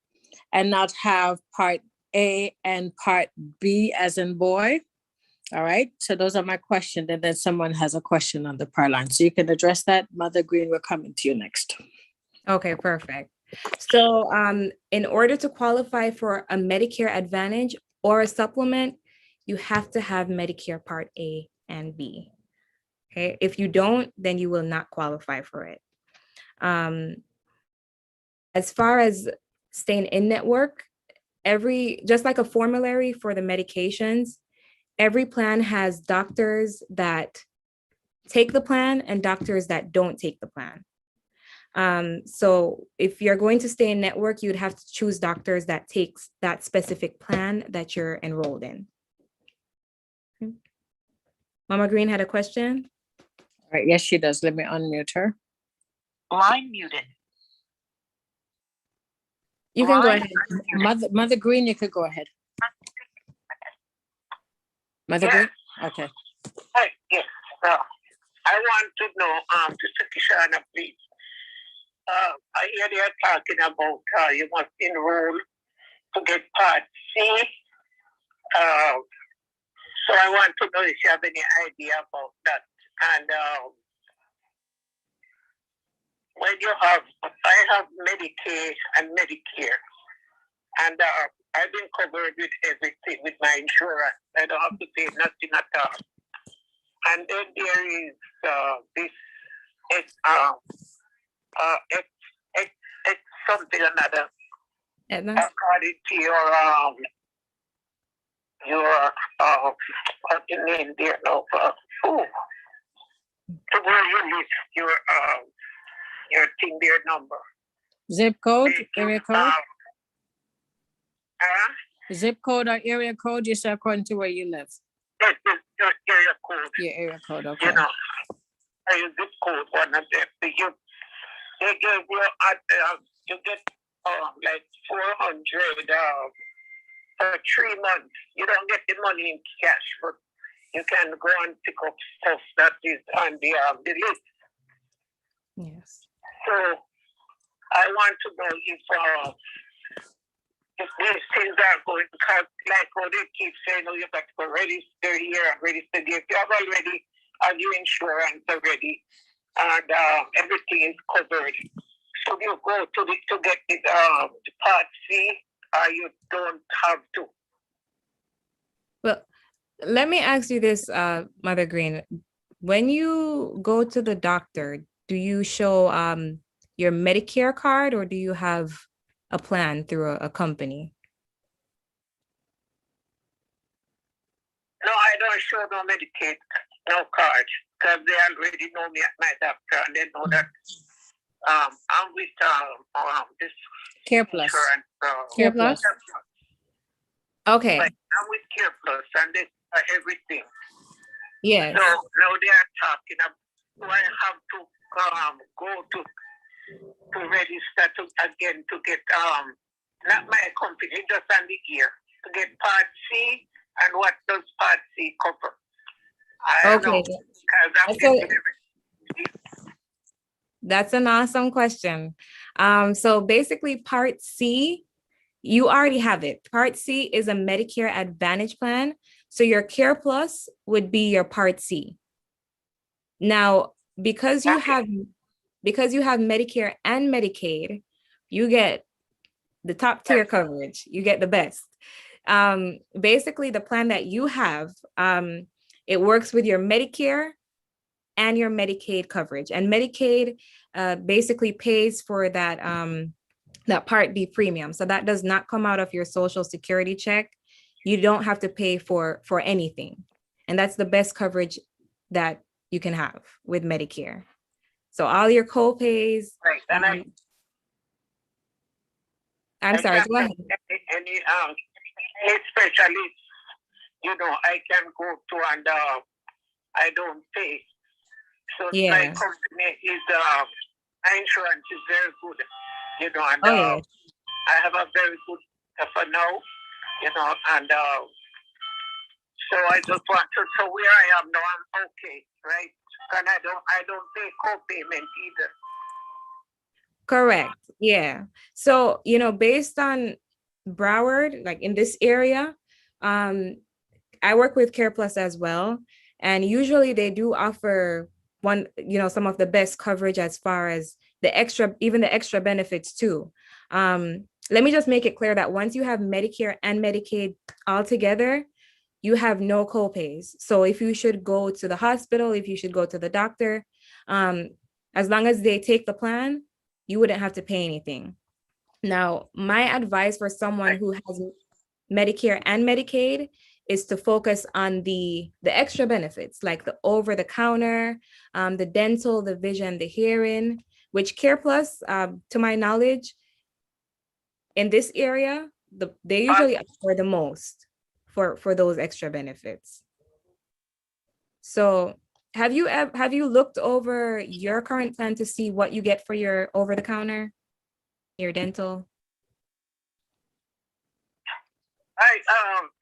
and not have Part A and Part B as in boy? All right, so those are my questions. And then someone has a question on the prayer line. So you can address that. Mother Green, we're coming to you next. Okay, perfect. So in order to qualify for a Medicare Advantage or a supplement, you have to have Medicare Part A and B. Okay, if you don't, then you will not qualify for it. As far as staying in network, just like a formulary for the medications, every plan has doctors that take the plan and doctors that don't take the plan. So if you're going to stay in network, you'd have to choose doctors that takes that specific plan that you're enrolled in. Okay. Mama Green had a question. All right, yes, she does. Let me unmute her. Line muted. You can go ahead. Mother Green, you could go ahead. Mother Green? Okay. Yes. I want to know, Sister Kishana, please. I hear they are talking about you must enroll to get Part C. So I want to know if you have any idea about that. And when I have Medicaid and Medicare, and I've been covered with everything with my insurance. I don't have to pay nothing at all. And then there is this it's something another. Edna? According to your what's your name there now? To where you live, your thing there number. Zip code, area code? Huh? Zip code or area code, you say according to where you live? Yes, your area code. Your area code, okay. Your zip code, one of them. They give you you get like 400 for 3 months. You don't get the money in cash, but you can go and pick up stuff that is on the list. Yes. So I want to know if these things are going, because like how they keep saying, you got to go register here and register there. If you have already have your insurance already and everything is covered, so you go to get the Part C, or you don't have to. Well, let me ask you this, Mother Green. When you go to the doctor, do you show your Medicare card or do you have a plan through a company? No, I don't show no Medicaid, no card, because they already know me at my doctor and they know that I'm with this Care Plus. insurance. Care Plus. Okay. Like, I'm with Care Plus and they are everything. Yes. So now they are talking about, do I have to go to register again to get not my company, just on the year to get Part C, and what does Part C cover? I don't know, because I'm getting everything. That's an awesome question. So basically Part C, you already have it. Part C is a Medicare Advantage plan. So your Care Plus would be your Part C. Now, because you have Medicare and Medicaid, you get the top tier coverage. You get the best. Basically, the plan that you have, it works with your Medicare and your Medicaid coverage. And Medicaid basically pays for that Part B premium. So that does not come out of your Social Security check. You don't have to pay for anything. And that's the best coverage that you can have with Medicare. So all your co-pays. Right. And I'm sorry, go ahead. Any specialist, you know, I can go to and I don't pay. So Yeah. my company is my insurance is very good, you know, and Oh, yeah. I have a very good for now, you know, and so I just want to, so where I am now, I'm okay, right? And I don't pay co-payment either. Correct. Yeah. So, you know, based on Broward, like in this area, I work with Care Plus as well. And usually they do offer some of the best coverage as far as even the extra benefits too. Let me just make it clear that once you have Medicare and Medicaid all together, you have no co-pays. So if you should go to the hospital, if you should go to the doctor, as long as they take the plan, you wouldn't have to pay anything. Now, my advice for someone who has Medicare and Medicaid is to focus on the extra benefits, like the over-the-counter, the dental, the vision, the hearing, which Care Plus, to my knowledge, in this area, they usually offer the most for those extra benefits. So have you looked over your current plan to see what you get for your over-the-counter, your dental?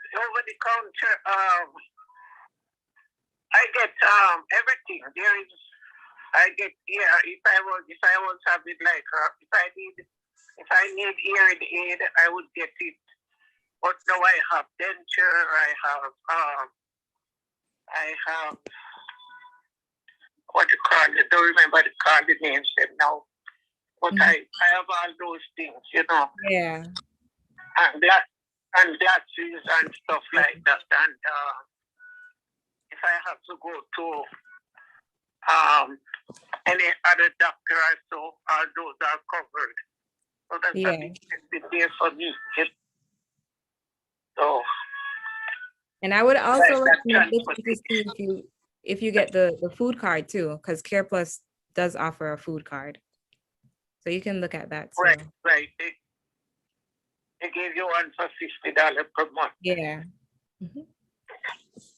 Over the counter, I get everything. If I was having like if I need hearing aid, I would get it. But now I have denture, I have what you call it, don't remember the names now. But I have all those things, you know. Yeah. And glasses and stuff like that. And if I have to go to any other doctor or so, all those are covered. So that's a big deal for me. So. And I would also recommend looking to see if you get the food card too, because Care Plus does offer a food card. So you can look at that too. Right. They gave you one for $50 per month. Yeah. Mm-hmm.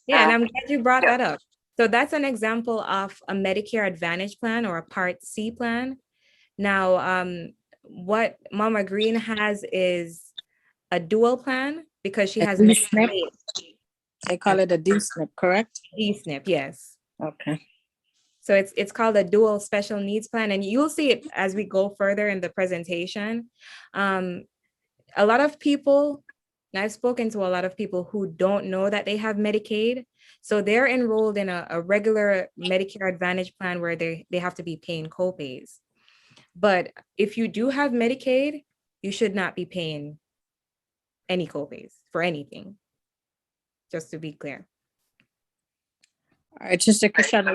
Yeah, and I'm glad you brought that up. So that's an example of a Medicare Advantage plan or a Part C plan. Now, what Mama Green has is a dual plan because she has D-SNP. They call it a D-SNP, correct? D-SNP, yes. Okay. So it's called a dual special needs plan, and you'll see it as we go further in the presentation. A lot of people, and I've spoken to a lot of people who don't know that they have Medicaid. So they're enrolled in a regular Medicare Advantage plan where they have to be paying co-pays. But if you do have Medicaid, you should not be paying any co-pays for anything, just to be clear. All right, Sister Christian.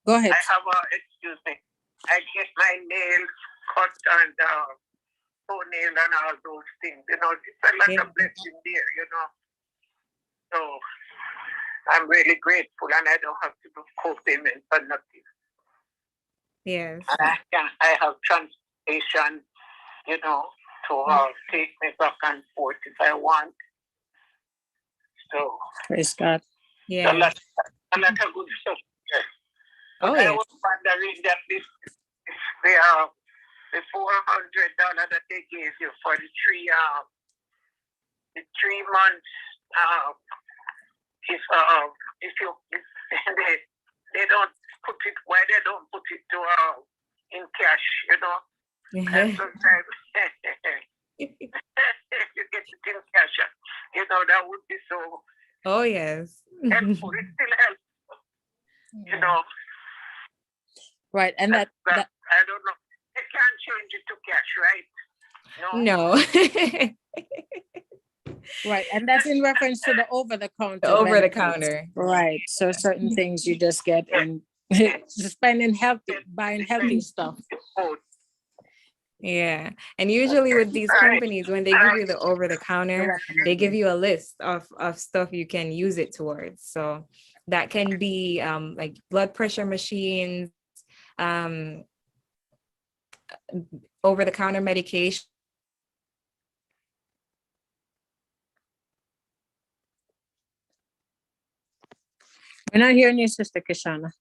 Go ahead. Excuse me. I get my nails cut and toenail and all those things. You know, it's a lot of blessing there, you know. So I'm really grateful, and I don't have to do co-payment for nothing. Yes. And I have transportation, you know, to take me back and forth if I want. So praise God. Yeah. A lot of good stuff. Oh, I yeah. was wondering that the $400 that they gave you for the 3 months, if they don't put it, why they don't put it to in cash, you know? And sometimes if you get it in cash, you know, that would be so. Oh, yes. Helpful. It still helps, you know. Right, and that I don't know. They can't change it to cash, right? No. Right, and that's in reference to the over-the-counter. The over-the-counter. Right, so certain things you just get and spending healthy, buying healthy stuff. Yeah. And usually with these All right. companies, when they give you the over the counter, they give you. you a list of stuff you can use it towards. So that can be like blood pressure machines, um, over the counter medication. We're not hearing you, Sister Kishana.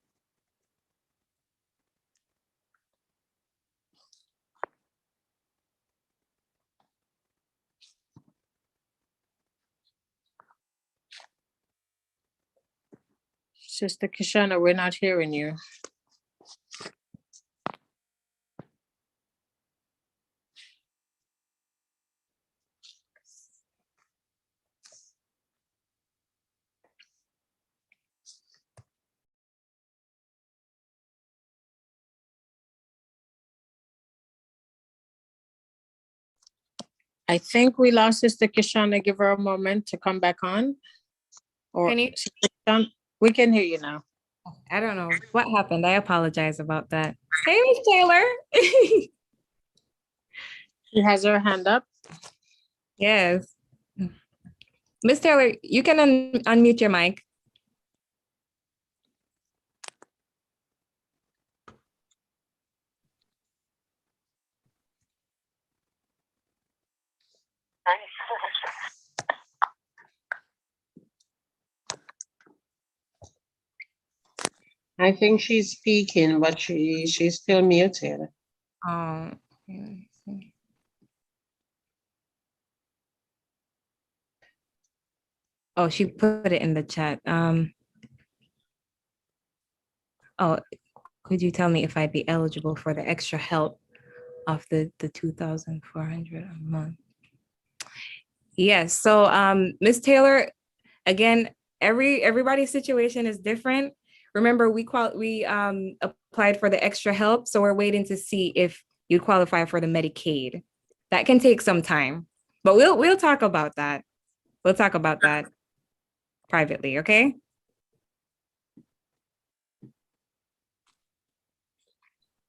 Sister Kishana, we're not hearing you. I think we lost Sister Kishana. Give her a moment to come back on. Or Can you- Sister Kishana, we can hear you now. I don't know what happened. I apologize about that. Hey, Miss Taylor. She has her hand up. Yes. Miss Taylor, you can unmute your mic. I think she's speaking, but she's still muted. Let me see. Oh, she put it in the chat. Oh, could you tell me if I'd be eligible for the extra help of the 2,400 a month? Yes. So, Miss Taylor, again, everybody's situation is different. Remember, we applied for the extra help, so we're waiting to see if you qualify for the Medicaid. That can take some time, but we'll talk about that. We'll talk about that privately, okay?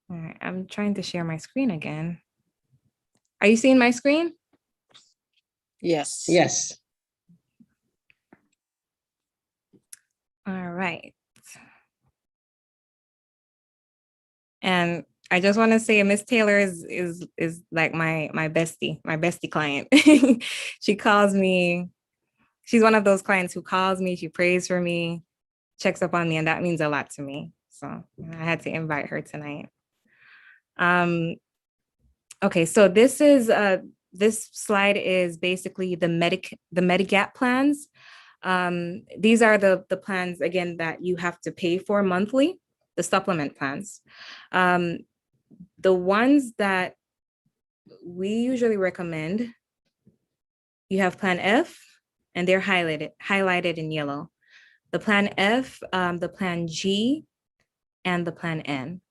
All right, I'm trying to share my screen again. Are you seeing my screen? Yes. Yes. All right. And I just want to say Miss Taylor is like my bestie client. She calls me. She's one of those clients who calls me, she prays for me, checks up on me, and that means a lot to me. So I had to invite her tonight. Okay, so this slide is basically the Medigap plans. These are the plans, again, that you have to pay for monthly, the supplement plans. The ones that we usually recommend, you have Plan F, and they're highlighted in yellow. The Plan F, the Plan G, and the Plan N.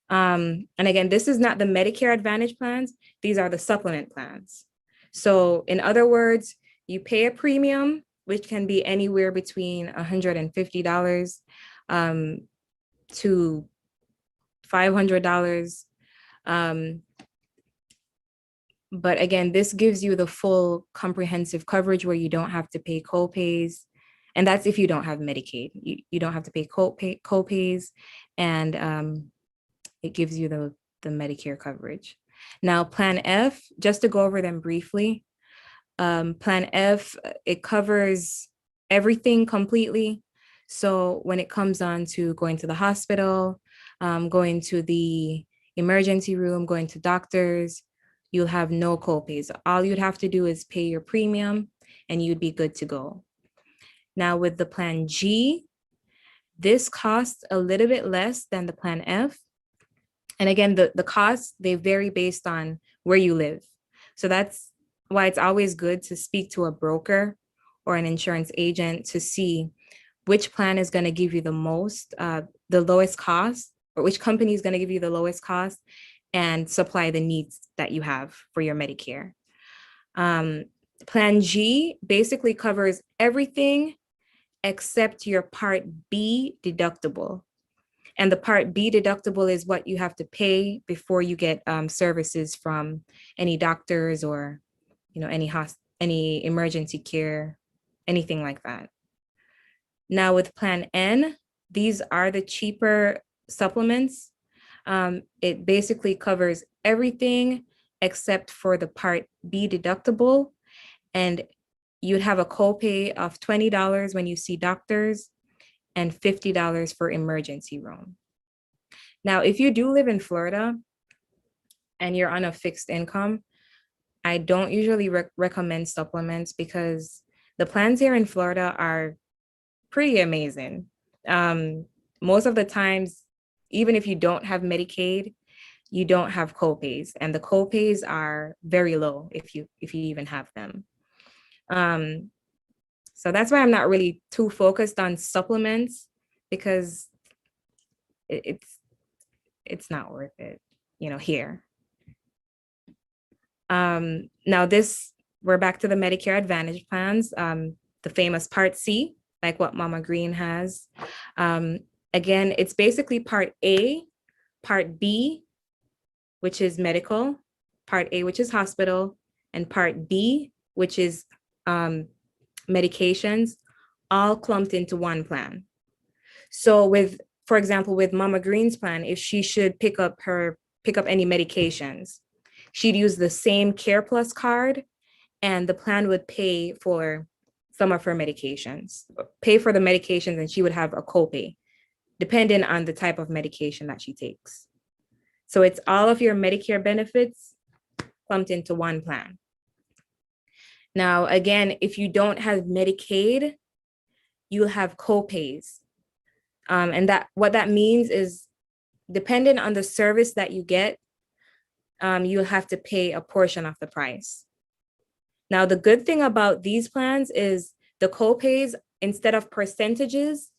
And again, this is not the Medicare Advantage plans. These are the supplement plans. So in other words, you pay a premium, which can be anywhere between $150 to $500. But again, this gives you the full comprehensive coverage where you don't have to pay co-pays. And that's if you don't have Medicaid. You don't have to pay co-pays, and it gives you the Medicare coverage. Now, Plan F, just to go over them briefly, Plan F, it covers everything completely. So when it comes on to going to the hospital, going to the emergency room, going to doctors, you'll have no co-pays. All you'd have to do is pay your premium and you'd be good to go. Now with the Plan G, this costs a little bit less than the Plan F. And again, the costs, they vary based on where you live. So that's why it's always good to speak to a broker or an insurance agent to see which plan is going to give you the most, the lowest cost, or which company is going to give you the lowest cost and supply the needs that you have for your Medicare. Plan G basically covers everything except your Part B deductible. And the Part B deductible is what you have to pay before you get services from any doctors or, any emergency care, anything like that. Now with Plan N, these are the cheaper supplements. It basically covers everything except for the Part B deductible. And you'd have a copay of $20 when you see doctors and $50 for emergency room. Now, if you do live in Florida and you're on a fixed income, I don't usually recommend supplements because the plans here in Florida are pretty amazing. Most of the times, even if you don't have Medicaid, you don't have copays, and the copays are very low if you even have them. So that's why I'm not really too focused on supplements, because it's not worth it, here. Now we're back to the Medicare Advantage plans, the famous Part C, like what Mama Green has. Again, it's basically Part A, Part B, which is medical, Part A, which is hospital, and Part B, which is medications, all clumped into one plan. So for example, with Mama Green's plan, if she should pick up any medications, she'd use the same Care Plus card, and the plan would pay for some of her medications, and she would have a copay, depending on the type of medication that she takes. So it's all of your Medicare benefits clumped into one plan. Now, again, if you don't have Medicaid, you'll have copays. And what that means is, depending on the service that you get, you'll have to pay a portion of the price. Now, the good thing about these plans is the copays, instead of percentages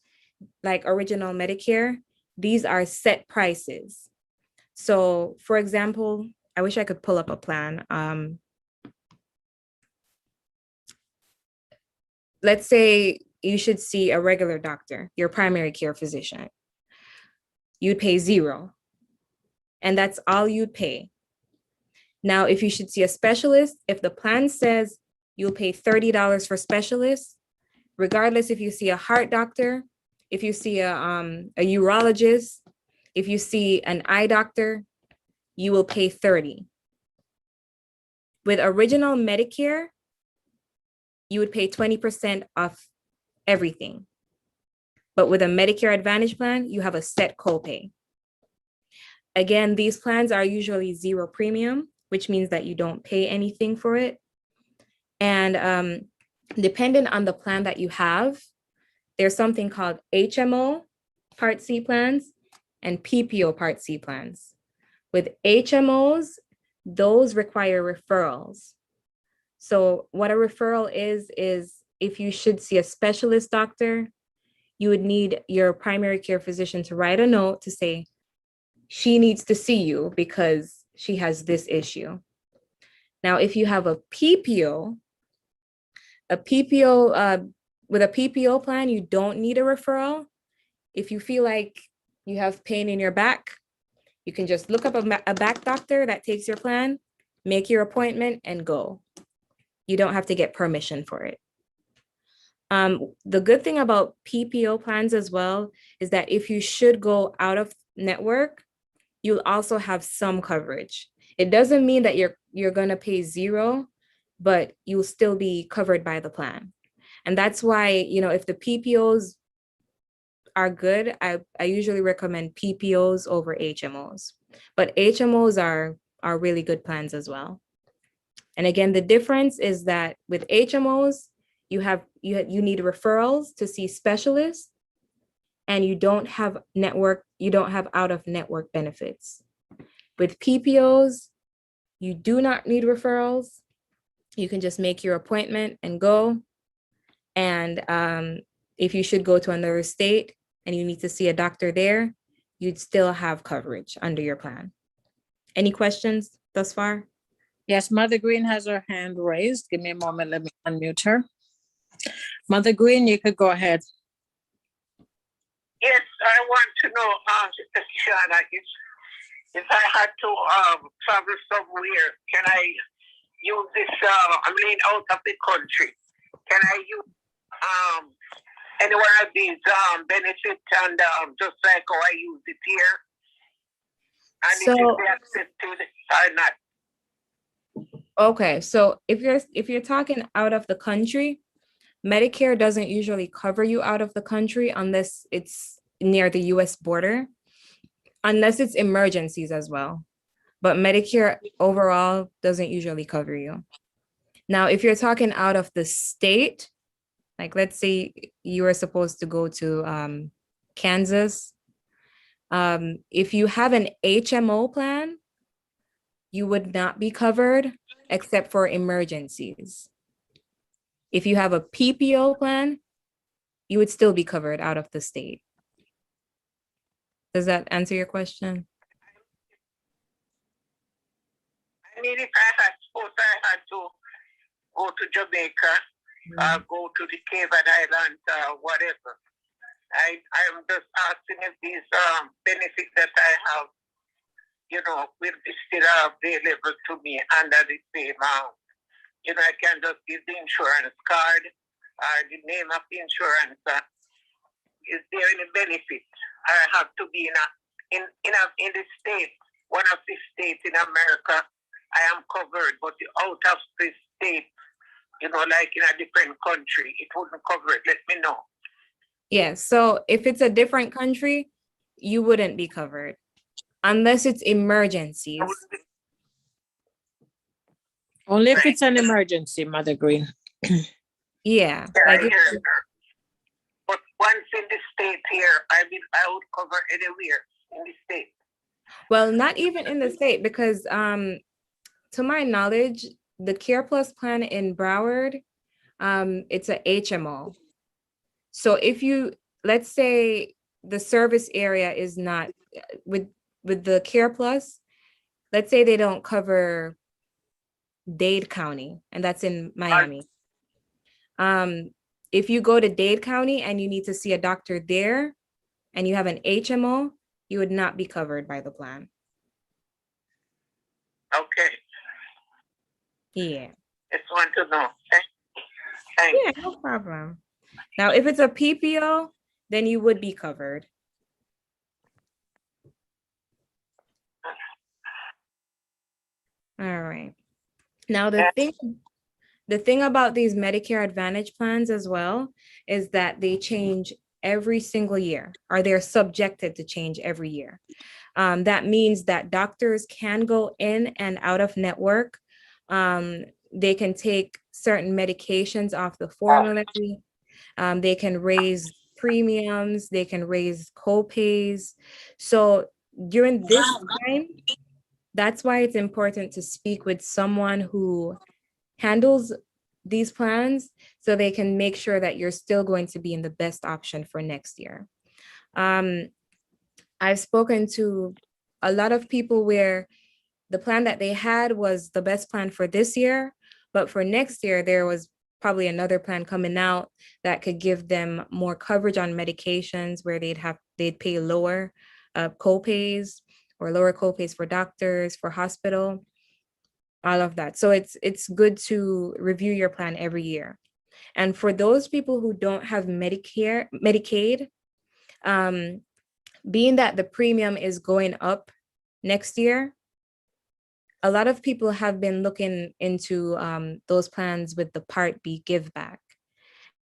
like original Medicare, these are set prices. So, for example, I wish I could pull up a plan. Let's say you should see a regular doctor, your primary care physician. You'd pay $0, and that's all you'd pay. Now, if you should see a specialist, if the plan says you'll pay $30 for specialists, regardless if you see a heart doctor, if you see a urologist, if you see an eye doctor, you will pay $30. With original Medicare, you would pay 20% off everything. But with a Medicare Advantage plan, you have a set copay. Again, these plans are usually 0 premium, which means that you don't pay anything for it. And depending on the plan that you have, there's something called HMO Part C plans and PPO Part C plans. With HMOs, those require referrals. So what a referral is if you should see a specialist doctor, you would need your primary care physician to write a note to say, she needs to see you because she has this issue. Now, if you have a PPO, with a PPO plan, you don't need a referral. If you feel like you have pain in your back, you can just look up a back doctor that takes your plan, make your appointment, and go. You don't have to get permission for it. The good thing about PPO plans as well is that if you should go out of network, you'll also have some coverage. It doesn't mean that you're gonna pay $0, but you'll still be covered by the plan. And that's why, if the PPOs are good, I usually recommend PPOs over HMOs. But HMOs are really good plans as well. And again, the difference is that with HMOs, you need referrals to see specialists, and you don't have out of network benefits. With PPOs, you do not need referrals. You can just make your appointment and go. And if you should go to another state and you need to see a doctor there, you'd still have coverage under your plan. Any questions thus far? Yes, Mother Green has her hand raised. Give me a moment. Let me unmute her. Mother Green, you could go ahead. Yes, I want to know, Sister Shana, if I had to travel somewhere, can I use this? I'm living out of the country. Can I use any one of these benefits and just like how I use it here? And So- if they accepted or not? Okay, so if you're talking out of the country, Medicare doesn't usually cover you out of the country unless it's near the US border, unless it's emergencies as well. But Medicare overall doesn't usually cover you. Now, if you're talking out of the state, like let's say you are supposed to go to Kansas, if you have an HMO plan, you would not be covered except for emergencies. If you have a PPO plan, you would still be covered out of the state. Does that answer your question? I mean, if suppose I had to go to Jamaica, go to the Cayman Islands, whatever. I'm just asking if these benefits that I have, will be still available to me under the same, I can just give the insurance card or the name of the insurance. Is there any benefit? I have to be in the state, one of the states in America, I am covered, but out of the state, like in a different country, it wouldn't cover it. Let me know. Yeah, so if it's a different country, you wouldn't be covered unless it's emergencies. Only if it's an emergency, Mother Green. Yeah, Yeah, like I hear. But once in the state here, I would cover anywhere in the state. well, not even in the state because to my knowledge, the Care Plus plan in Broward, it's a HMO. So if you, let's say the service area is not with the Care Plus, let's say they don't cover Dade County, and that's in Miami. If you go to Dade County and you need to see a doctor there and you have an HMO, you would not be covered by the plan. Okay. Yeah. Just want to know. Thanks. Yeah, no problem. Now, if it's a PPO, then you would be covered. All right. Now, the thing about these Medicare Advantage plans as well is that they change every single year, or they're subjected to change every year. That means that doctors can go in and out of network. They can take certain medications off the formulary. They can raise premiums. They can raise co-pays. So during this time, that's why it's important to speak with someone who handles these plans so they can make sure that you're still going to be in the best option for next year. I've spoken to a lot of people where the plan that they had was the best plan for this year, but for next year, there was probably another plan coming out that could give them more coverage on medications where they'd pay lower co-pays or lower co-pays for doctors, for hospital, all of that. So it's good to review your plan every year. And for those people who don't have Medicaid, being that the premium is going up next year, a lot of people have been looking into those plans with the Part B give back.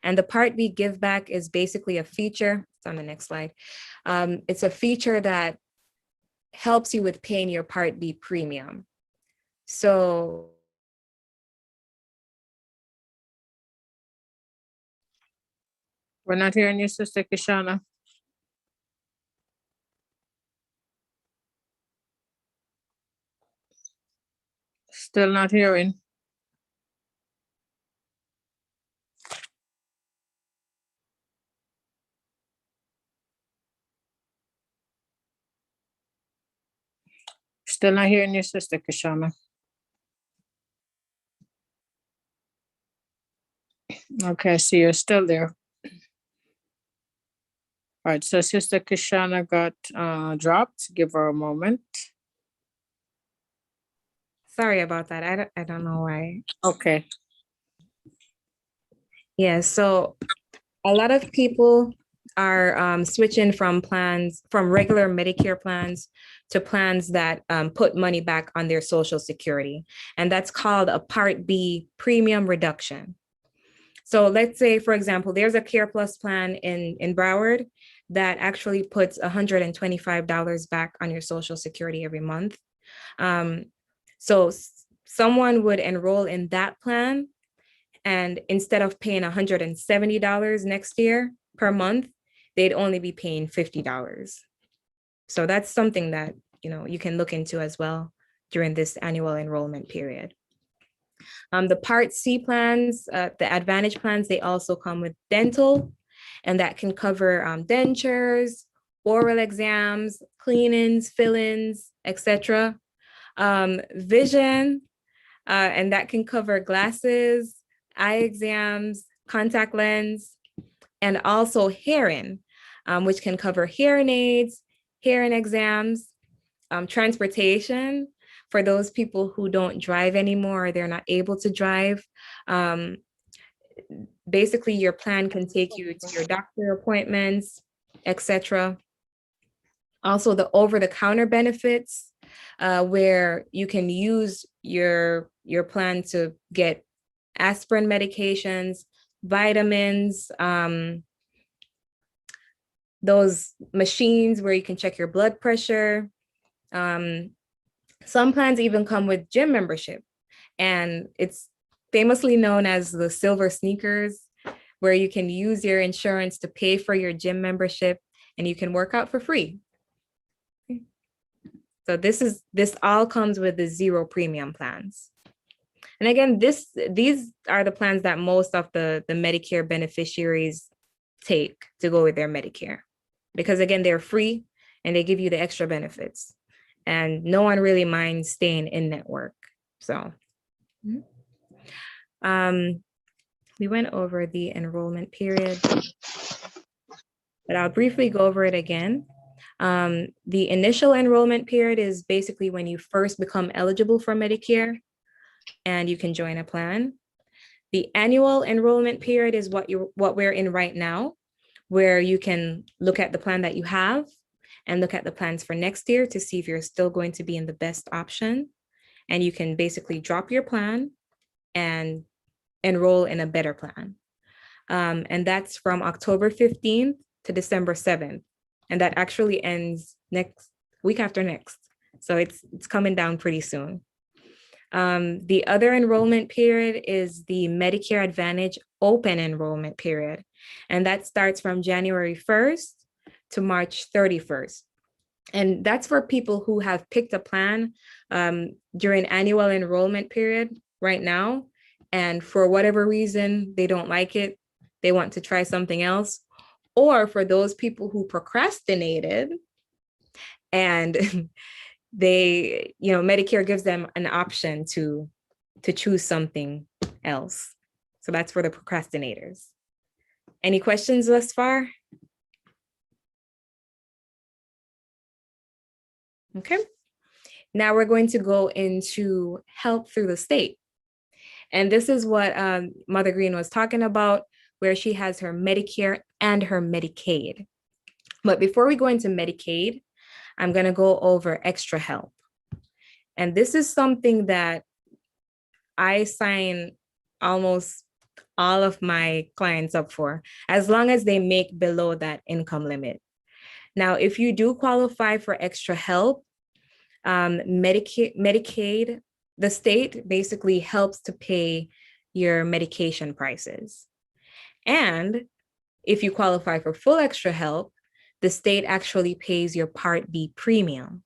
And the Part B give back is basically a feature, it's on the next slide. It's a feature that helps you with paying your Part B premium. So We're not hearing you, Sister Kishana. Still not hearing. Still not hearing you, Sister Kishana. Okay, I see you're still there. All right, so Sister Kishana got dropped. Give her a moment. Sorry about that. I don't know why. Okay. Yeah, so a lot of people are switching from regular Medicare plans to plans that put money back on their Social Security. And that's called a Part B premium reduction. So let's say, for example, there's a Care Plus plan in Broward that actually puts $125 back on your Social Security every month. So someone would enroll in that plan, and instead of paying $170 next year per month, they'd only be paying $50. So that's something that, you can look into as well during this annual enrollment period. The Part C plans, the Advantage plans, they also come with dental, and that can cover dentures, oral exams, cleanings, fill-ins, etc. Vision, and that can cover glasses, eye exams, contact lens, and also hearing, which can cover hearing aids, hearing exams, transportation for those people who don't drive anymore, or they're not able to drive. Basically, your plan can take you to your doctor appointments, etc. Also, the over-the-counter benefits, where you can use your plan to get aspirin medications, vitamins, those machines where you can check your blood pressure. Some plans even come with gym membership, and it's famously known as the silver sneakers, where you can use your insurance to pay for your gym membership and you can work out for free. So this all comes with the zero premium plans. And again, these are the plans that most of the Medicare beneficiaries take to go with their Medicare, because again, they're free and they give you the extra benefits, and no one really minds staying in network. So we went over the enrollment period, but I'll briefly go over it again. The initial enrollment period is basically when you first become eligible for Medicare and you can join a plan. The annual enrollment period is what we're in right now, where you can look at the plan that you have and look at the plans for next year to see if you're still going to be in the best option. And you can basically drop your plan and enroll in a better plan. And that's from October 15th to December 7th. And that actually ends week after next. So it's coming down pretty soon. The other enrollment period is the Medicare Advantage open enrollment period. And that starts from January 1st to March 31st. And that's for people who have picked a plan during annual enrollment period right now. And for whatever reason, they don't like it, they want to try something else. Or for those people who procrastinated and Medicare gives them an option to choose something else. So that's for the procrastinators. Any questions thus far? Okay. Now we're going to go into help through the state. And this is what Mother Green was talking about, where she has her Medicare and her Medicaid. But before we go into Medicaid, I'm going to go over extra help. And this is something that I sign almost all of my clients up for, as long as they make below that income limit. Now, if you do qualify for extra help, Medicaid, the state basically helps to pay your medication prices. And if you qualify for full extra help, the state actually pays your Part B premium.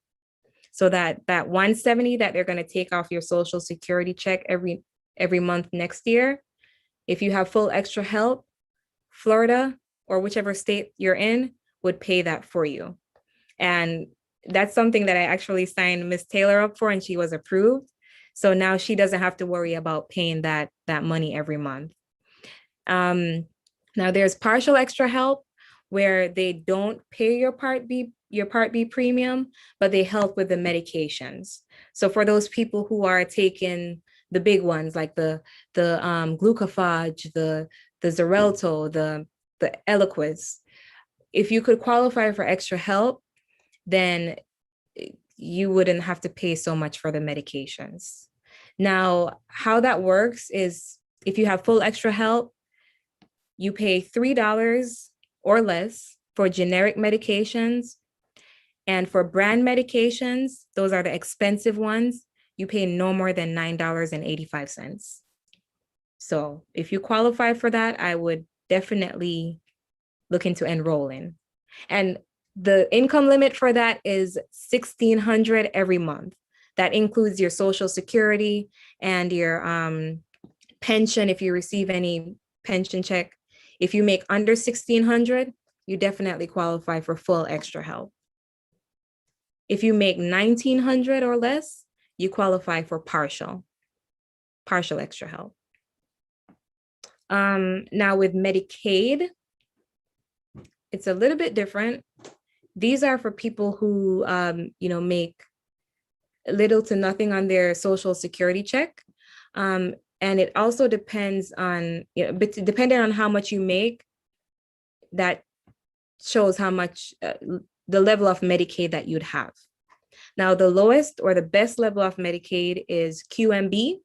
So that $170 that they're going to take off your Social Security check every month next year, if you have full extra help, Florida or whichever state you're in would pay that for you. And that's something that I actually signed Miss Taylor up for, and she was approved. So now she doesn't have to worry about paying that money every month. Now there's partial extra help, where they don't pay your Part B premium, but they help with the medications. So for those people who are taking the big ones like the glucophage, the Xarelto, the Eliquis, if you could qualify for extra help, then you wouldn't have to pay so much for the medications. Now, how that works is if you have full extra help, you pay $3 or less for generic medications. And for brand medications, those are the expensive ones, you pay no more than $9.85. So if you qualify for that, I would definitely look into enrolling. And the income limit for that is $1,600 every month. That includes your Social Security and your pension if you receive any pension check. If you make under $1,600, you definitely qualify for full extra help. If you make $1,900 or less, you qualify for partial extra help. Now with Medicaid, it's a little bit different. These are for people who, make little to nothing on their Social Security check. And it also depends on, depending on how much you make, that shows how much, the level of Medicaid that you'd have. Now, the lowest or the best level of Medicaid is QMB.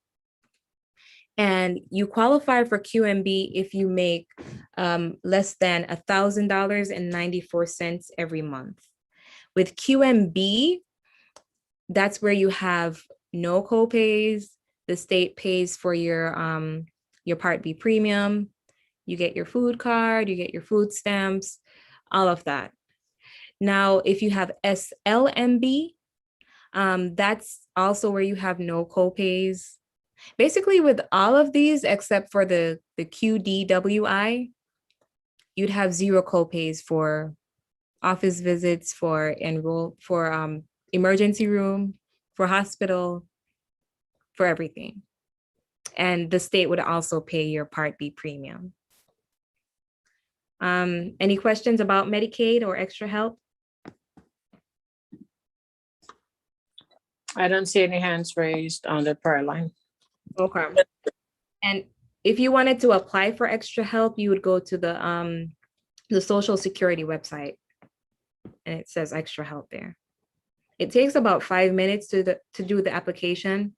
And you qualify for QMB if you make less than $1,000.94 every month. With QMB, that's where you have no copays. The state pays for your Part B premium. You get your food card, you get your food stamps, all of that. Now, if you have SLMB, that's also where you have no copays. Basically, with all of these, except for the QDWI, you'd have zero copays for office visits, for emergency room, for hospital, for everything. And the state would also pay your Part B premium. Any questions about Medicaid or extra help? I don't see any hands raised on the prayer line. Okay. And if you wanted to apply for extra help, you would go to the Social Security website, and it says extra help there. It takes about 5 minutes to do the application.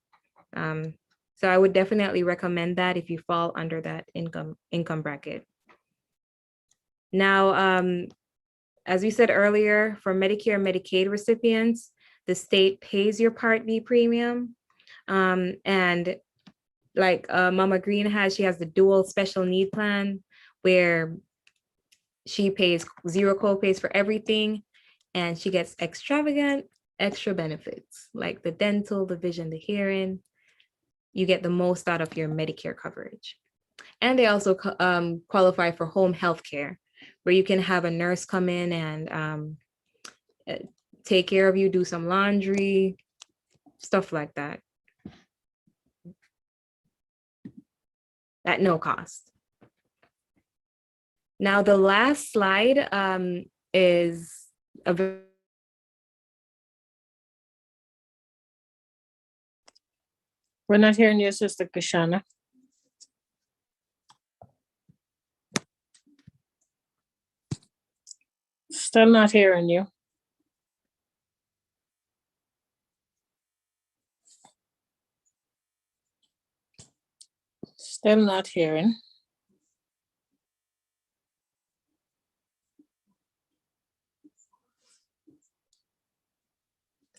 So I would definitely recommend that if you fall under that income bracket. Now, as we said earlier, for Medicare and Medicaid recipients, the state pays your Part B premium. And like Mama Green she has the dual special need plan where she pays zero copays for everything, and she gets extravagant extra benefits like the dental, the vision, the hearing. You get the most out of your Medicare coverage. And they also qualify for home health care, where you can have a nurse come in and take care of you, do some laundry, stuff like that, at no cost. Now, the last slide is a We're not hearing you, Sister Kashana. Still not hearing you. Still not hearing.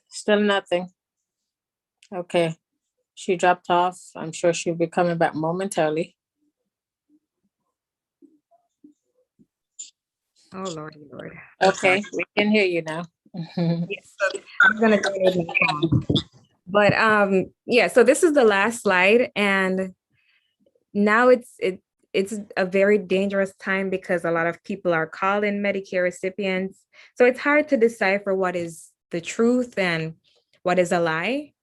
Still nothing. Okay. She dropped off. I'm sure she'll be coming back momentarily. oh Lord. Okay, we can hear you now. Yes, so I'm gonna go ahead and move on. But yeah, so this is the last slide, and now it's a very dangerous time because a lot of people are calling Medicare recipients. So it's hard to decipher what is the truth and what is a lie.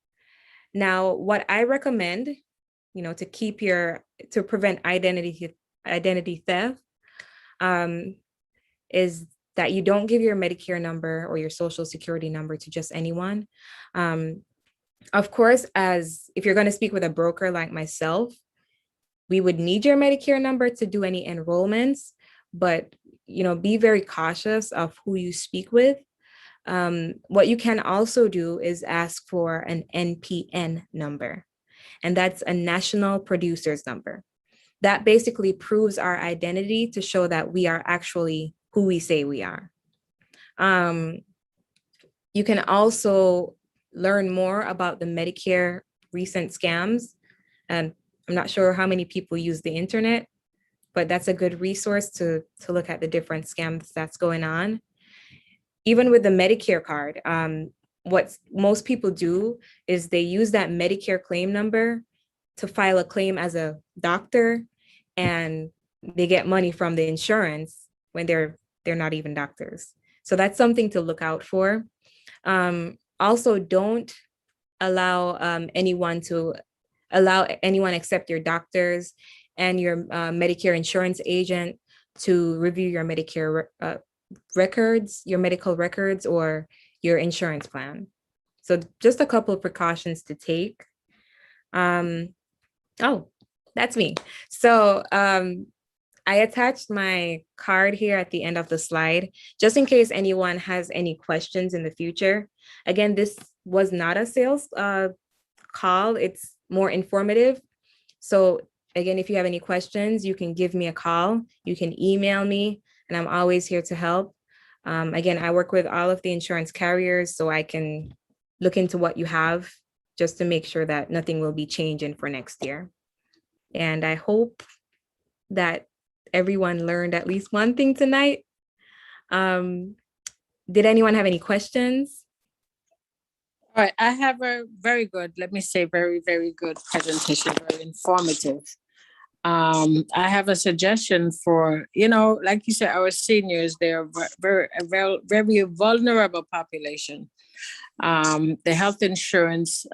Now, what I recommend, to prevent identity theft, is that you don't give your Medicare number or your social security number to just anyone. Of course, as if you're going to speak with a broker like myself, we would need your Medicare number to do any enrollments, but be very cautious of who you speak with. What you can also do is ask for an NPN number, and that's a national producer's number. That basically proves our identity to show that we are actually who we say we are. You can also learn more about the Medicare recent scams. And I'm not sure how many people use the internet, but that's a good resource to look at the different scams that's going on. Even with the Medicare card, what most people do is they use that Medicare claim number to file a claim as a doctor, and they get money from the insurance when they're not even doctors. So that's something to look out for. Also, don't allow anyone except your doctors and your Medicare insurance agent to review your Medicare records, your medical records, or your insurance plan. So just a couple of precautions to take. Oh, that's me. So I attached my card here at the end of the slide, just in case anyone has any questions in the future. Again, this was not a sales call. It's more informative. So again, if you have any questions, you can give me a call. You can email me, and I'm always here to help. Again, I work with all of the insurance carriers, so I can look into what you have just to make sure that nothing will be changing for next year. And I hope that everyone learned at least one thing tonight. Did anyone have any questions? All right, I have a very good, let me say very, very good presentation, very informative. I have a suggestion for, like you said, our seniors, they're very, very, very vulnerable population. The health insurance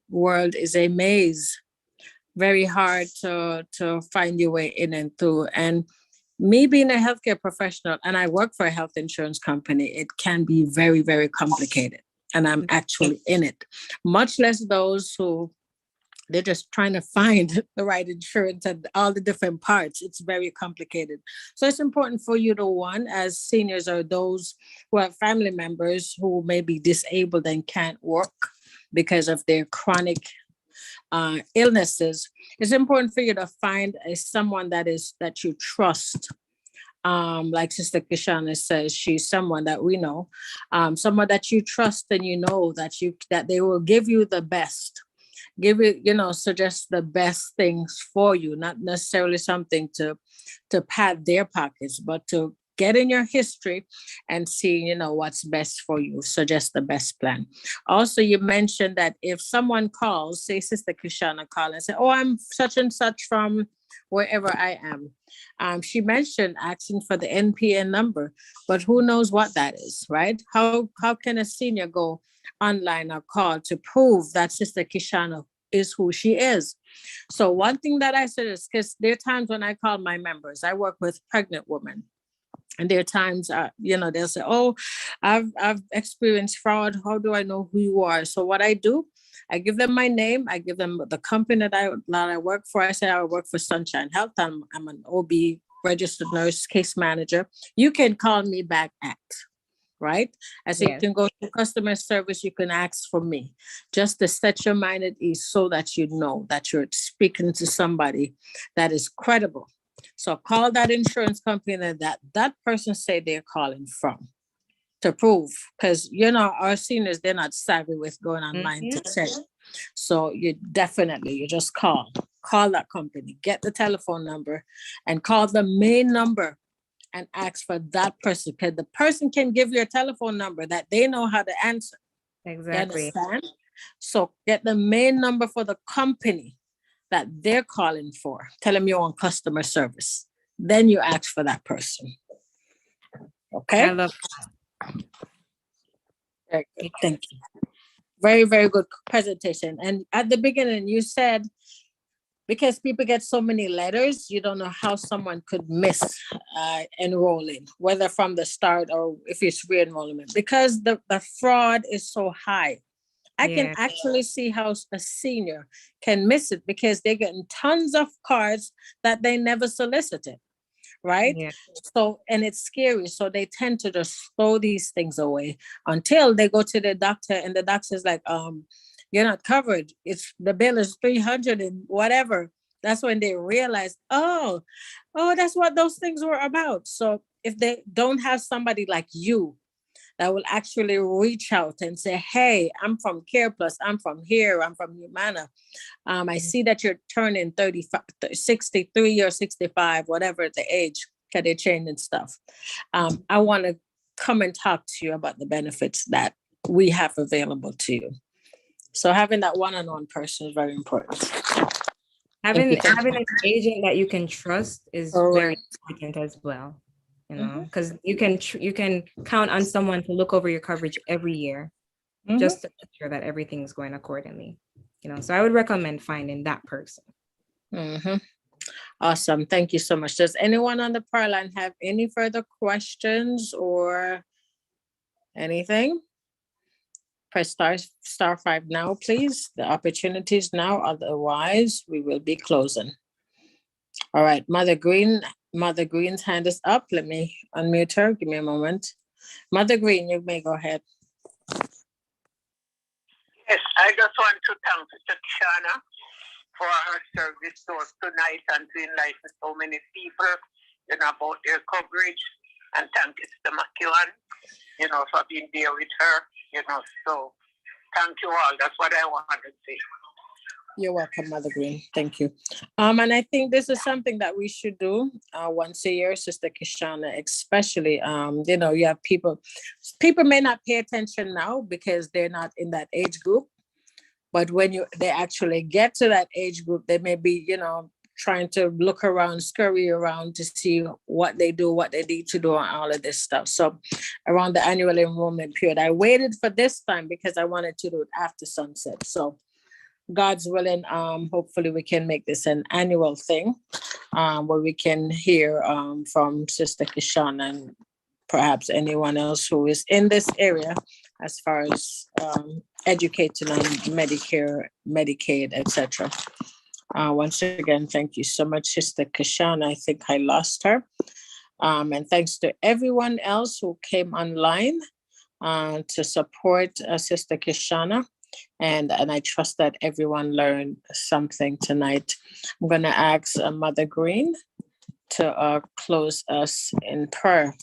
world is a maze, very hard to find your way in and through. And me being a healthcare professional, and I work for a health insurance company, it can be very, very complicated. And I'm actually in it, much less those who they're just trying to find the right insurance and all the different parts. It's very complicated. So it's important for you to, one, as seniors or those who have family members who may be disabled and can't work because of their chronic illnesses, it's important for you to find someone that you trust. Like Sister Kishana says, she's someone that we know, someone that you trust, and that they will give you the best, suggest the best things for you, not necessarily something to pad their pockets, but to get in your history and see, what's best for you, suggest the best plan. Also, you mentioned that if someone calls, say Sister Kishana call and say, oh, I'm such and such from wherever I am. She mentioned asking for the NPN number, but who knows what that is, right? How can a senior go online or call to prove that Sister Kishana is who she is? So one thing that I said is, because there are times when I call my members, I work with pregnant women. And there are times, they'll say, oh, I've experienced fraud. How do I know who you are? So what I do, I give them my name. I give them the company that I work for. I say I work for Sunshine Health. I'm an OB registered nurse, case manager. You can call me back at, right? I say, yes. You can go to customer service. You can ask for me, just to set your mind at ease so that you know that you're speaking to somebody that is credible. So call that insurance company that person say they're calling from to prove, because, our seniors, they're not savvy with going online to check. So you just call that company, get the telephone number and call the main number and ask for that person, because the person can give you a telephone number that they know how to answer. Exactly. You understand? So get the main number for the company that they're calling for. Tell them you're on customer service. Then you ask for that person. Okay? I love that. Very good. Thank you. Very, very good presentation. And at the beginning, you said, because people get so many letters, you don't know how someone could miss enrolling, whether from the start or if it's re-enrollment, because the fraud is so high. I can Yeah. actually see how a senior can miss it because they're getting tons of cards that they never solicited, right? Yeah. So, and it's scary. So they tend to just throw these things away until they go to the doctor and the doctor's like, you're not covered. It's the bill is 300 and whatever. That's when they realize, oh, that's what those things were about. So if they don't have somebody like you that will actually reach out and say, hey, I'm from Care Plus, I'm from here, I'm from Humana. I see that you're turning 35, 63 or 65, whatever the age, because they're changing stuff. I want to come and talk to you about the benefits that we have available to you. So having that one-on-one person is very important. Having an agent that you can trust is very important as well, you know, because you can count on someone to look over your coverage every year, just to make sure that everything's going accordingly, you know. So I would recommend finding that person. Awesome. Thank you so much. Does anyone on the prayer line have any further questions or anything? Press star 5 now, please. The opportunity is now. Otherwise, we will be closing. All right. Mother Green's hand is up. Let me unmute her. Give me a moment. Mother Green, you may go ahead. Yes, I just want to thank Sister Kishana for her service to us tonight and to enlighten so many people, you know, about their coverage. And thank you, Sister McEwan, you know, for being there with her, you know. So thank you all. That's what I wanted to say. You're welcome, Mother Green. Thank you. And I think this is something that we should do once a year, Sister Kishana, especially, you know, you have people may not pay attention now because they're not in that age group. But when they actually get to that age group, they may be, you know, trying to look around, scurry around to see what they do, what they need to do, and all of this stuff. So around the annual enrollment period, I waited for this time because I wanted to do it after sunset. So God's willing, hopefully we can make this an annual thing where we can hear from Sister Kishana and perhaps anyone else who is in this area as far as educating on Medicare, Medicaid, etc. Once again, thank you so much, Sister Kishana. I think I lost her. And thanks to everyone else who came online to support Sister Kishana. And I trust that everyone learned something tonight. I'm going to ask Mother Green to close us in prayer.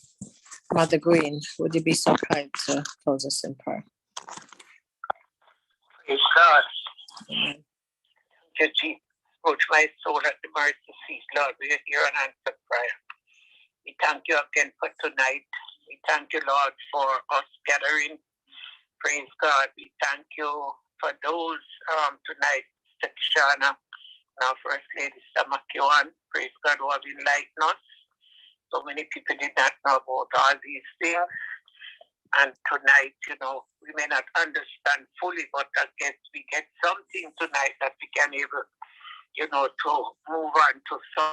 Mother Green, would you be so kind to close us in prayer? Praise God. Thank you, Jesus. Approach my soul at the mercy seat, Lord. We hear an answer prayer. We thank you again for tonight. We thank you, Lord, for us gathering. Praise God. We thank you for those tonight, Sister Kishana, now First Lady Samakiwan. Praise God, who have enlightened us. So many people did not know about all these things. And tonight, you know, we may not understand fully, but I guess we get something tonight that we can able, you know, to move on to some